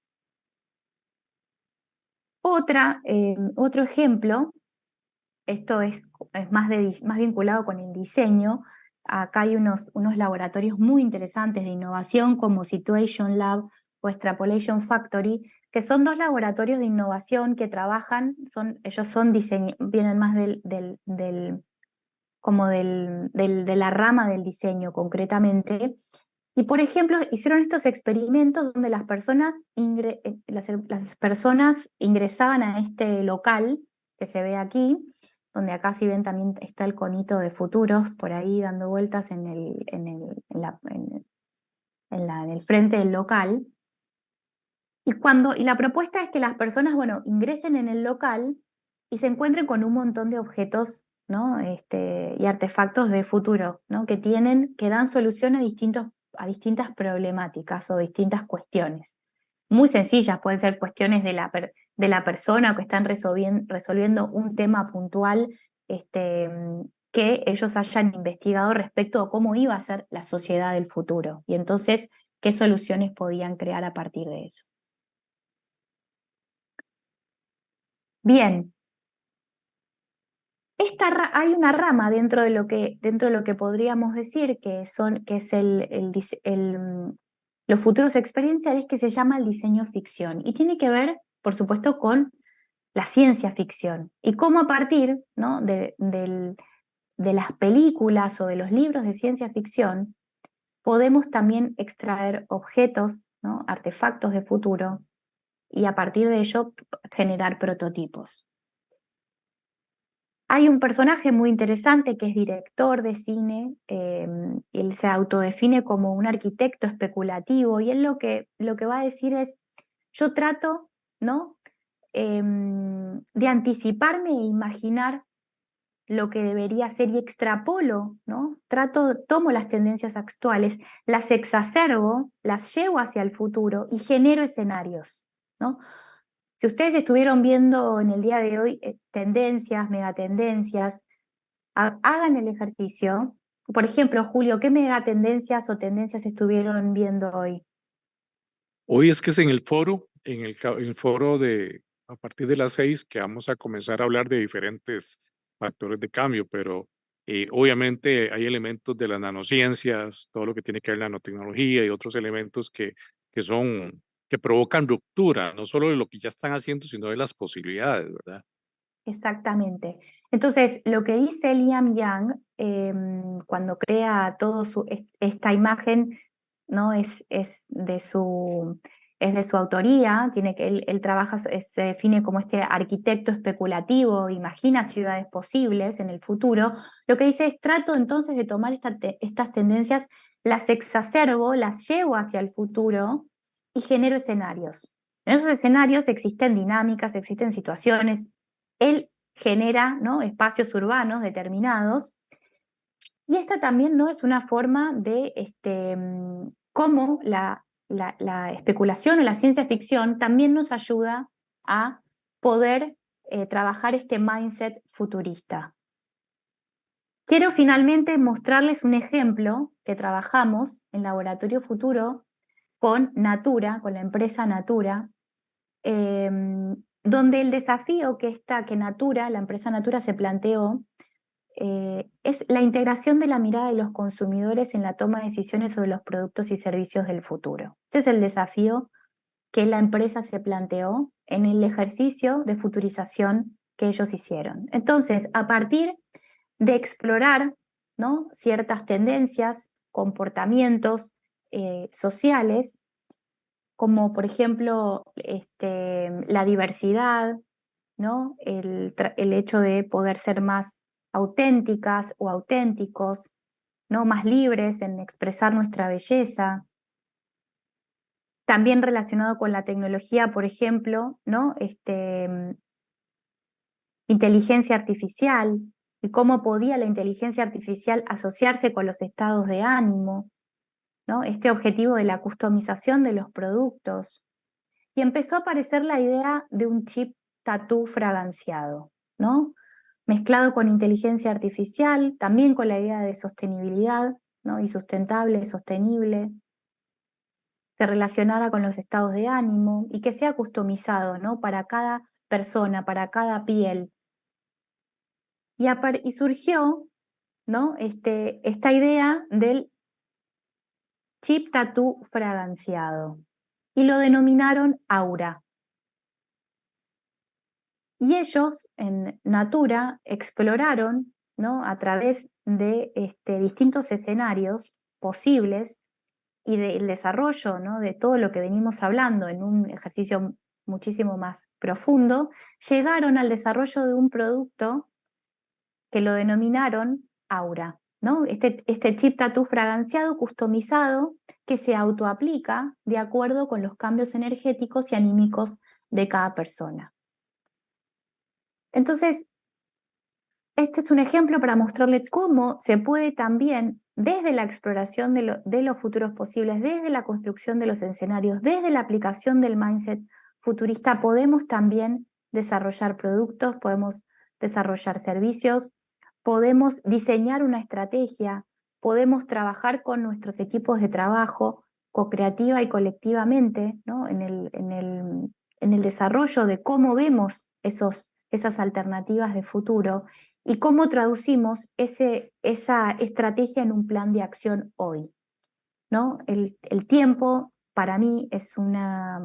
Speaker 2: Otro ejemplo. Esto es más vinculado con el diseño. Acá hay unos laboratorios muy interesantes de innovación como Situation Lab o Extrapolation Factory, que son dos laboratorios de innovación que trabajan, ellos vienen más de la rama del diseño concretamente. Y por ejemplo, hicieron estos experimentos donde las personas ingresaban a este local que se ve aquí, donde acá si ven también está el conito de futuros por ahí dando vueltas en el frente del local. Y la propuesta es que las personas, bueno, ingresen en el local y se encuentren con un montón de objetos, ¿no?, y artefactos de futuro, ¿no?, que dan solución a distintas problemáticas o distintas cuestiones. Muy sencillas, pueden ser cuestiones de la persona o que están resolviendo un tema puntual, que ellos hayan investigado respecto a cómo iba a ser la sociedad del futuro y entonces qué soluciones podían crear a partir de eso. Bien, hay una rama dentro de lo que podríamos decir que es los futuros experienciales, que se llama el diseño ficción y tiene que ver, por supuesto, con la ciencia ficción y cómo a partir, ¿no?, de las películas o de los libros de ciencia ficción podemos también extraer objetos, ¿no?, artefactos de futuro y a partir de ello generar prototipos. Hay un personaje muy interesante que es director de cine, él se autodefine como un arquitecto especulativo y él lo que va a decir es, yo trato, ¿no?, de anticiparme e imaginar lo que debería ser y extrapolo, ¿no? Tomo las tendencias actuales, las exacerbo, las llevo hacia el futuro y genero escenarios, ¿no? Si ustedes estuvieron viendo en el día de hoy tendencias, megatendencias, hagan el ejercicio. Por ejemplo, Julio, ¿qué megatendencias o tendencias estuvieron viendo hoy?
Speaker 1: Hoy es que es en el foro, en el foro de a partir de las 6 que vamos a comenzar a hablar de diferentes factores de cambio, pero obviamente hay elementos de las nanociencias, todo lo que tiene que ver nanotecnología y otros elementos que son, que provocan ruptura, no solo de lo que ya están haciendo, sino de las posibilidades, ¿verdad?
Speaker 2: Exactamente. Entonces, lo que dice Liam Young cuando crea esta imagen, ¿no? Es de su autoría, él trabaja, se define como este arquitecto especulativo, imagina ciudades posibles en el futuro. Lo que dice es, trato entonces de tomar estas tendencias, las exacerbo, las llevo hacia el futuro y genero escenarios. En esos escenarios existen dinámicas, existen situaciones. Él genera, ¿no?, espacios urbanos determinados, y esta también no es una forma de cómo la especulación o la ciencia ficción también nos ayuda a poder trabajar este mindset futurista. Quiero finalmente mostrarles un ejemplo que trabajamos en Laboratorio Futuro con Natura, con la empresa Natura, donde el desafío que Natura, la empresa Natura se planteó, es la integración de la mirada de los consumidores en la toma de decisiones sobre los productos y servicios del futuro. Ese es el desafío que la empresa se planteó en el ejercicio de futurización que ellos hicieron. Entonces, a partir de explorar, ¿no?, ciertas tendencias, comportamientos sociales, como por ejemplo la diversidad, ¿no? El hecho de poder ser más auténticas o auténticos, ¿no?, más libres en expresar nuestra belleza. También relacionado con la tecnología, por ejemplo, ¿no?, inteligencia artificial y cómo podía la inteligencia artificial asociarse con los estados de ánimo, ¿no? Este objetivo de la customización de los productos. Y empezó a aparecer la idea de un chip tatú fraganciado, ¿no?, mezclado con inteligencia artificial, también con la idea de sostenibilidad, ¿no?, y sustentable, sostenible, que relacionara con los estados de ánimo y que sea customizado, ¿no?, para cada persona, para cada piel. Y surgió, ¿no?, esta idea del chip tatú fraganciado y lo denominaron Aura. Y ellos en Natura exploraron, ¿no?, a través de distintos escenarios posibles y del desarrollo, ¿no?, de todo lo que venimos hablando en un ejercicio muchísimo más profundo, llegaron al desarrollo de un producto que lo denominaron Aura, ¿no? Este chip tatú fraganciado, customizado, que se autoaplica de acuerdo con los cambios energéticos y anímicos de cada persona. Entonces, este es un ejemplo para mostrarle cómo se puede también, desde la exploración de los futuros posibles, desde la construcción de los escenarios, desde la aplicación del mindset futurista, podemos también desarrollar productos, podemos desarrollar servicios, podemos diseñar una estrategia, podemos trabajar con nuestros equipos de trabajo co-creativa y colectivamente, ¿no?, en el desarrollo de cómo vemos esas alternativas de futuro y cómo traducimos esa estrategia en un plan de acción hoy, ¿no? El tiempo para mí es una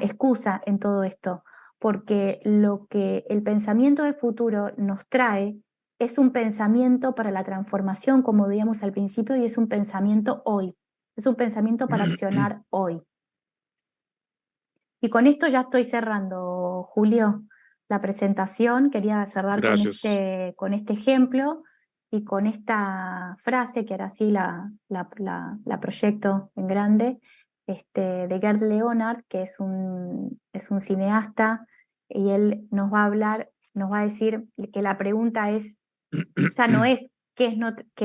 Speaker 2: excusa en todo esto, porque lo que el pensamiento de futuro nos trae es un pensamiento para la transformación, como veíamos al principio, y es un pensamiento hoy, es un pensamiento para accionar hoy. Y con esto ya estoy cerrando, Julio, la presentación. Quería cerrar
Speaker 1: Gracias.
Speaker 2: con este ejemplo y con esta frase, que ahora sí la proyecto en grande, de Gerd Leonhard, que es un cineasta, y él nos va a hablar, nos va a decir que la pregunta ya no es qué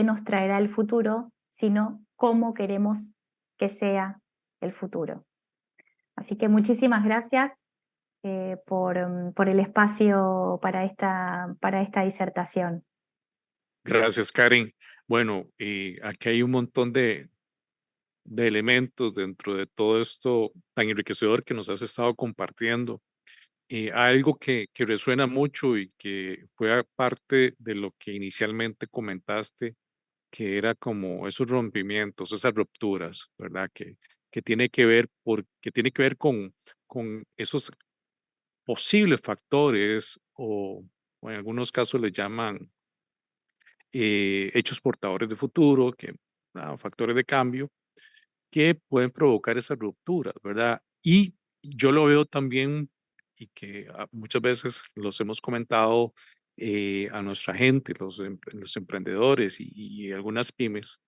Speaker 2: nos traerá el futuro, sino cómo queremos que sea el futuro. Así que muchísimas gracias por el espacio para esta disertación.
Speaker 1: Gracias, Karen. Bueno, aquí hay un montón de elementos dentro de todo esto tan enriquecedor que nos has estado compartiendo. Algo que resuena mucho y que fue parte de lo que inicialmente comentaste, que era como esos rompimientos, esas rupturas, ¿verdad? Que tiene que ver, que tiene que ver con esos posibles factores o en algunos casos le llaman hechos portadores de futuro, factores de cambio que pueden provocar esas rupturas, ¿verdad? Y yo lo veo también, y que muchas veces los hemos comentado a nuestra gente, los emprendedores y algunas pymes,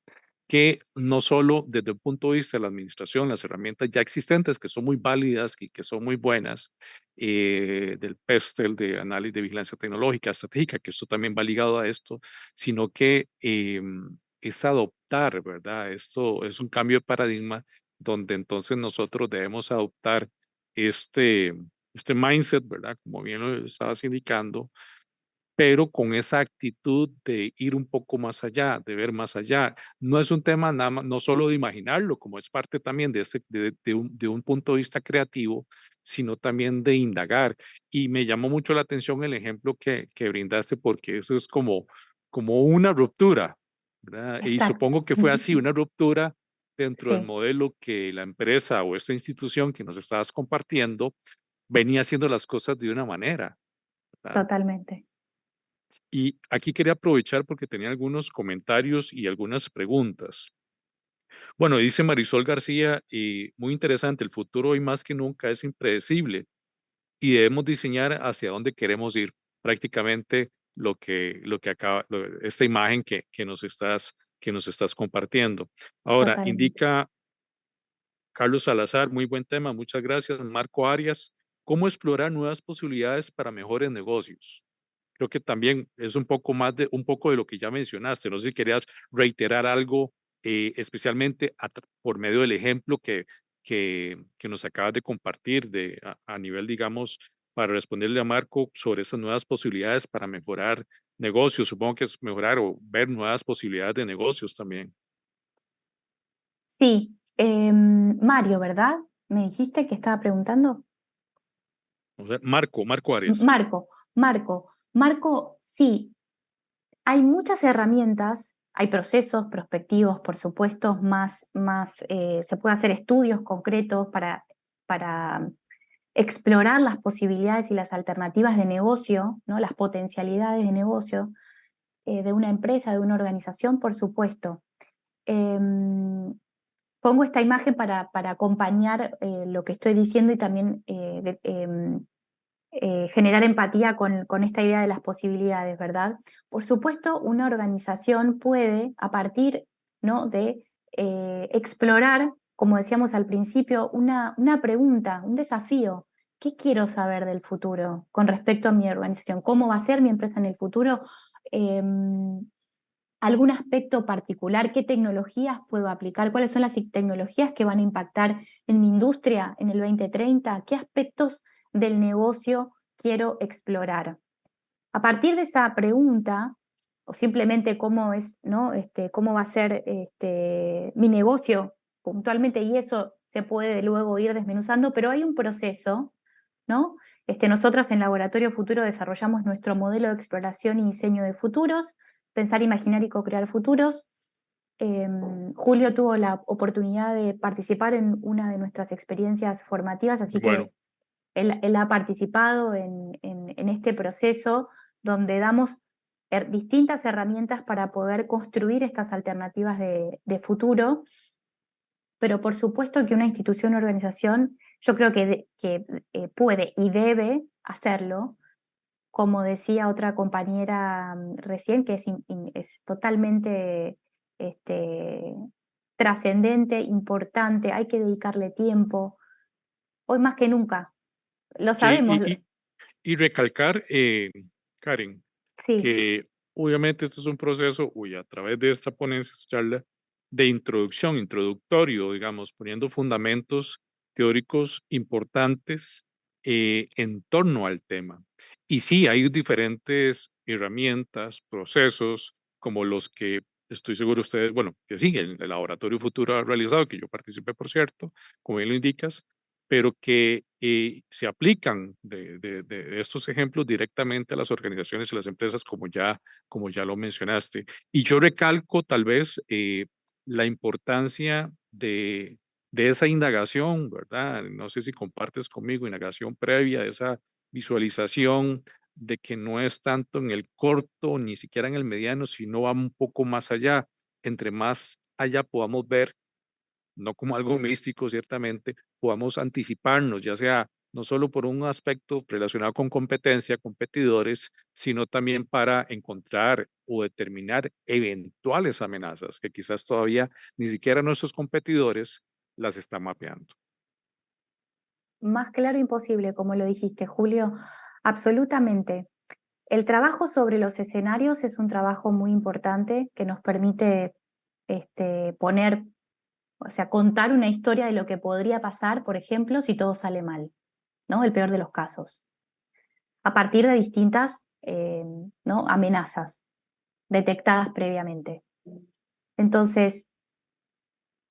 Speaker 1: que no solo desde el punto de vista de la administración, las herramientas ya existentes, que son muy válidas y que son muy buenas, del PESTEL, de análisis de vigilancia tecnológica, estratégica, que esto también va ligado a esto, sino que es adoptar, ¿verdad? Esto es un cambio de paradigma donde entonces nosotros debemos adoptar este, este mindset, ¿verdad? Como bien lo estabas indicando, pero con esa actitud de ir un poco más allá, de ver más allá. No es un tema nada más, no solo de imaginarlo, como es parte también de un punto de vista creativo, sino también de indagar. Y me llamó mucho la atención el ejemplo que brindaste, porque eso es como una ruptura, ¿verdad? Y
Speaker 2: Exacto.
Speaker 1: supongo que fue así, una ruptura dentro del
Speaker 2: Sí,
Speaker 1: modelo que la empresa o esta institución que nos estabas compartiendo venía haciendo las cosas de una manera, ¿verdad?
Speaker 2: totalmente.
Speaker 1: Y aquí quería aprovechar porque tenía algunos comentarios y algunas preguntas. Bueno, dice Marisol García, y muy interesante, el futuro hoy más que nunca es impredecible y debemos diseñar hacia dónde queremos ir. Prácticamente lo que acaba, esta imagen que nos estás compartiendo. Ahora,
Speaker 2: Totalmente.
Speaker 1: indica Carlos Salazar, muy buen tema, muchas gracias. Marco Arias, ¿cómo explorar nuevas posibilidades para mejores negocios? Creo que también es un poco más un poco de lo que ya mencionaste. No sé si querías reiterar algo, especialmente por medio del ejemplo que nos acabas de compartir a nivel, digamos, para responderle a Marco sobre esas nuevas posibilidades para mejorar negocios. Supongo que es mejorar o ver nuevas posibilidades de negocios también.
Speaker 2: Sí, Mario, ¿verdad? ¿Me dijiste que estaba preguntando?
Speaker 1: O sea, Marco Arias.
Speaker 2: Marco, sí, hay muchas herramientas, hay procesos prospectivos, por supuesto, se puede hacer estudios concretos para explorar las posibilidades y las alternativas de negocio, ¿no? Las potencialidades de negocio de una empresa, de una organización, por supuesto. Em, Pongo esta imagen para acompañar lo que estoy diciendo y también generar empatía con esta idea de las posibilidades, ¿verdad? Por supuesto, una organización puede, a partir, ¿no?, de explorar, como decíamos al principio, una pregunta, un desafío. ¿Qué quiero saber del futuro con respecto a mi organización? ¿Cómo va a ser mi empresa en el futuro? ¿Algún aspecto particular? ¿Qué tecnologías puedo aplicar? ¿Cuáles son las tecnologías que van a impactar en mi industria en el 2030? ¿Qué aspectos del negocio quiero explorar? A partir de esa pregunta, o simplemente cómo es, ¿no? Cómo va a ser mi negocio puntualmente, y eso se puede luego ir desmenuzando, pero hay un proceso, ¿no? Nosotros en Laboratorio Futuro desarrollamos nuestro modelo de exploración y diseño de futuros, pensar, imaginar y co-crear futuros. Julio tuvo la oportunidad de participar en una de nuestras experiencias formativas, así
Speaker 1: Bueno,
Speaker 2: que él ha participado en este proceso donde damos distintas herramientas para poder construir estas alternativas de futuro, pero por supuesto que una institución o organización, yo creo que puede y debe hacerlo, como decía otra compañera recién, que es totalmente este, trascendente, importante, hay que dedicarle tiempo, hoy más que nunca, lo
Speaker 1: sí,
Speaker 2: sabemos,
Speaker 1: y recalcar, Karen,
Speaker 2: sí,
Speaker 1: que obviamente esto es un proceso, a través de esta ponencia, esta charla, de introducción, introductorio, digamos, poniendo fundamentos teóricos importantes en torno al tema. Y sí, hay diferentes herramientas, procesos, como los que estoy seguro ustedes, bueno, que sí, el Laboratorio Futuro ha realizado, que yo participé, por cierto, como bien lo indicas, pero que se aplican de estos ejemplos directamente a las organizaciones y las empresas, como ya lo mencionaste. Y yo recalco tal vez la importancia de esa indagación, ¿verdad? No sé si compartes conmigo, indagación previa, esa visualización de que no es tanto en el corto, ni siquiera en el mediano, sino va un poco más allá. Entre más allá podamos ver, no como algo místico, ciertamente, podamos anticiparnos, ya sea no solo por un aspecto relacionado con competencia, competidores, sino también para encontrar o determinar eventuales amenazas que quizás todavía ni siquiera nuestros competidores las están mapeando.
Speaker 2: Más claro imposible, como lo dijiste, Julio, absolutamente. El trabajo sobre los escenarios es un trabajo muy importante que nos permite poner, o sea, contar una historia de lo que podría pasar, por ejemplo, si todo sale mal, ¿no? El peor de los casos, a partir de distintas ¿no? amenazas detectadas previamente. Entonces,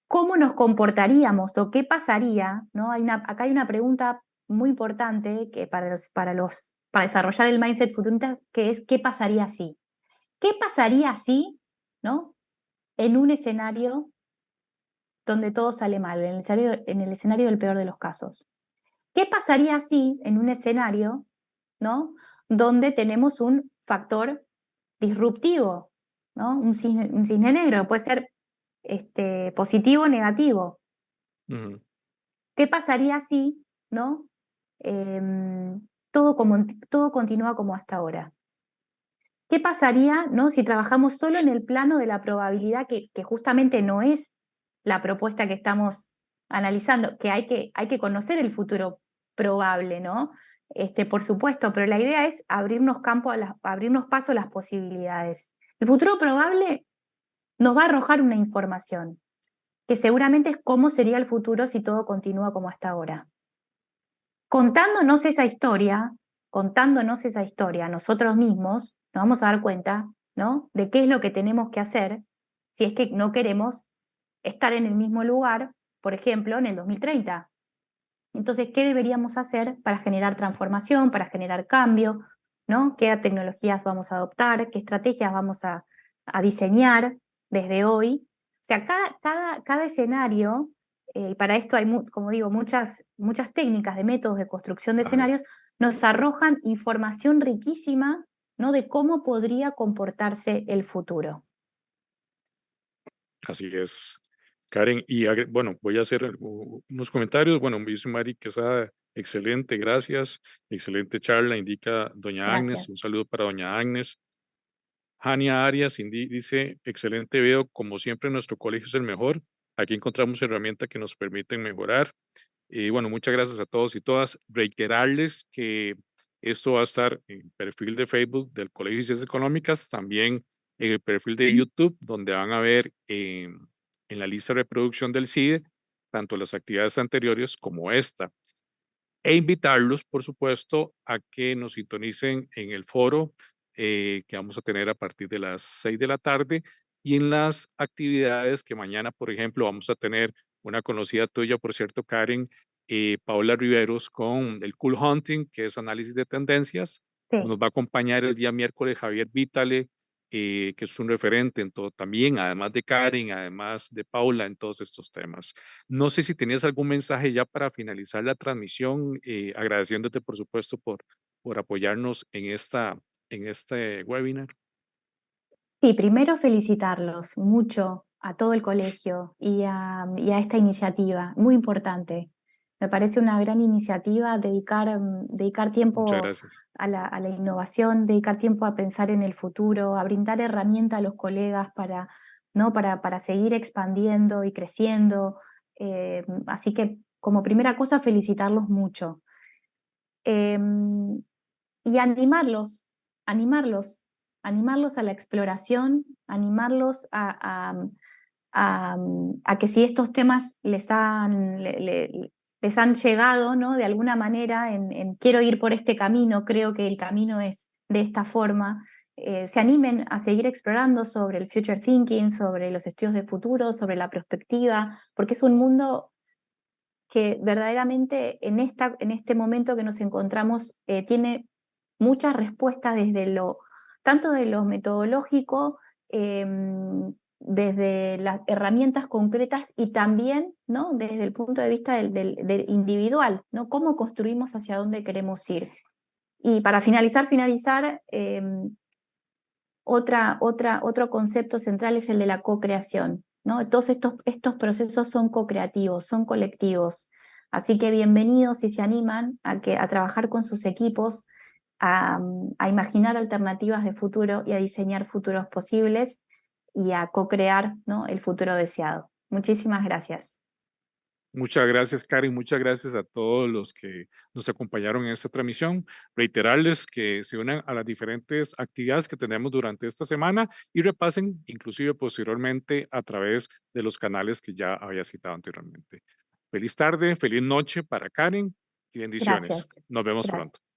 Speaker 2: ¿cómo nos comportaríamos o qué pasaría? ¿No? Acá hay una pregunta muy importante que para desarrollar el mindset futurista, que es ¿qué pasaría si? ¿Qué pasaría si, ¿no? En un escenario donde todo sale mal, en el escenario del peor de los casos? ¿Qué pasaría si en un escenario, ¿no? donde tenemos un factor disruptivo, ¿no? Un cisne negro, puede ser positivo o negativo?
Speaker 1: Ujú,
Speaker 2: ¿Qué pasaría si, ¿no? Todo continúa como hasta ahora? ¿Qué pasaría, ¿no? si trabajamos solo en el plano de la probabilidad, que justamente no es la propuesta que estamos analizando, que hay que conocer el futuro probable, ¿no? Por supuesto, pero la idea es abrirnos paso a las posibilidades. El futuro probable nos va a arrojar una información, que seguramente es cómo sería el futuro si todo continúa como hasta ahora. Contándonos esa historia, contándonos esa historia nosotros mismos, nos vamos a dar cuenta, ¿no? de qué es lo que tenemos que hacer si es que no queremos estar en el mismo lugar, por ejemplo, en el 2030. Entonces, ¿qué deberíamos hacer para generar transformación, para generar cambio? ¿No? ¿Qué tecnologías vamos a adoptar? ¿Qué estrategias vamos a diseñar desde hoy? O sea, cada escenario, y para esto hay, como digo, muchas técnicas de métodos de construcción de
Speaker 1: ajá,
Speaker 2: escenarios, nos arrojan información riquísima, ¿no? de cómo podría comportarse el futuro.
Speaker 1: así es. Karen, y bueno, voy a hacer unos comentarios. Bueno, me dice Mari que está excelente, gracias. Excelente charla, indica doña Agnes.
Speaker 2: Gracias.
Speaker 1: Un saludo para doña Agnes. Jania Arias dice, excelente video, como siempre nuestro colegio es el mejor. Aquí encontramos herramientas que nos permiten mejorar. Y bueno, muchas gracias a todos y todas. Reiterarles que esto va a estar en el perfil de Facebook del Colegio de Ciencias Económicas, también en el perfil de YouTube, donde van a ver en la lista de reproducción del CIDE tanto las actividades anteriores como esta. E invitarlos, por supuesto, a que nos sintonicen en el foro que vamos a tener a partir de las 6 de la tarde y en las actividades que mañana, por ejemplo, vamos a tener una conocida tuya, por cierto, Karen, Paola Riveros, con el Cool Hunting, que es análisis de tendencias.
Speaker 2: Sí.
Speaker 1: Nos va a acompañar el día miércoles Javier Vitale, que es un referente en todo también, además de Karen, además de Paula, en todos estos temas. No sé si tenías algún mensaje ya para finalizar la transmisión, agradeciéndote, por supuesto, por apoyarnos en este webinar.
Speaker 2: Sí, primero felicitarlos mucho a todo el colegio y a esta iniciativa, muy importante. Me parece una gran iniciativa dedicar
Speaker 1: Muchas
Speaker 2: tiempo
Speaker 1: gracias.
Speaker 2: a la innovación, dedicar tiempo a pensar en el futuro, a brindar herramientas a los colegas ¿no? para seguir expandiendo y creciendo. Así que como primera cosa, felicitarlos mucho. Em, y animarlos, animarlos a la exploración, animarlos a que si estos temas les han llegado, ¿no? De alguna manera quiero ir por este camino, creo que el camino es de esta forma, se animen a seguir explorando sobre el future thinking, sobre los estudios de futuro, sobre la perspectiva, porque es un mundo que verdaderamente en este momento que nos encontramos tiene muchas respuestas tanto de lo metodológico, desde las herramientas concretas y también, ¿no? Desde el punto de vista del individual, ¿no? Cómo construimos hacia dónde queremos ir. Y para finalizar, otro concepto central es el de la co-creación, ¿no? Todos estos procesos son co-creativos, son colectivos. Así que bienvenidos si se animan a trabajar con sus equipos, a imaginar alternativas de futuro y a diseñar futuros posibles y a co-crear, ¿no? El futuro deseado. Muchísimas gracias.
Speaker 1: Muchas gracias, Karen. Muchas gracias a todos los que nos acompañaron en esta transmisión. Reiterarles que se unan a las diferentes actividades que tenemos durante esta semana y repasen, inclusive posteriormente, a través de los canales que ya había citado anteriormente. Feliz tarde, feliz noche para Karen y bendiciones.
Speaker 2: Gracias.
Speaker 1: Nos vemos
Speaker 2: Gracias.
Speaker 1: pronto.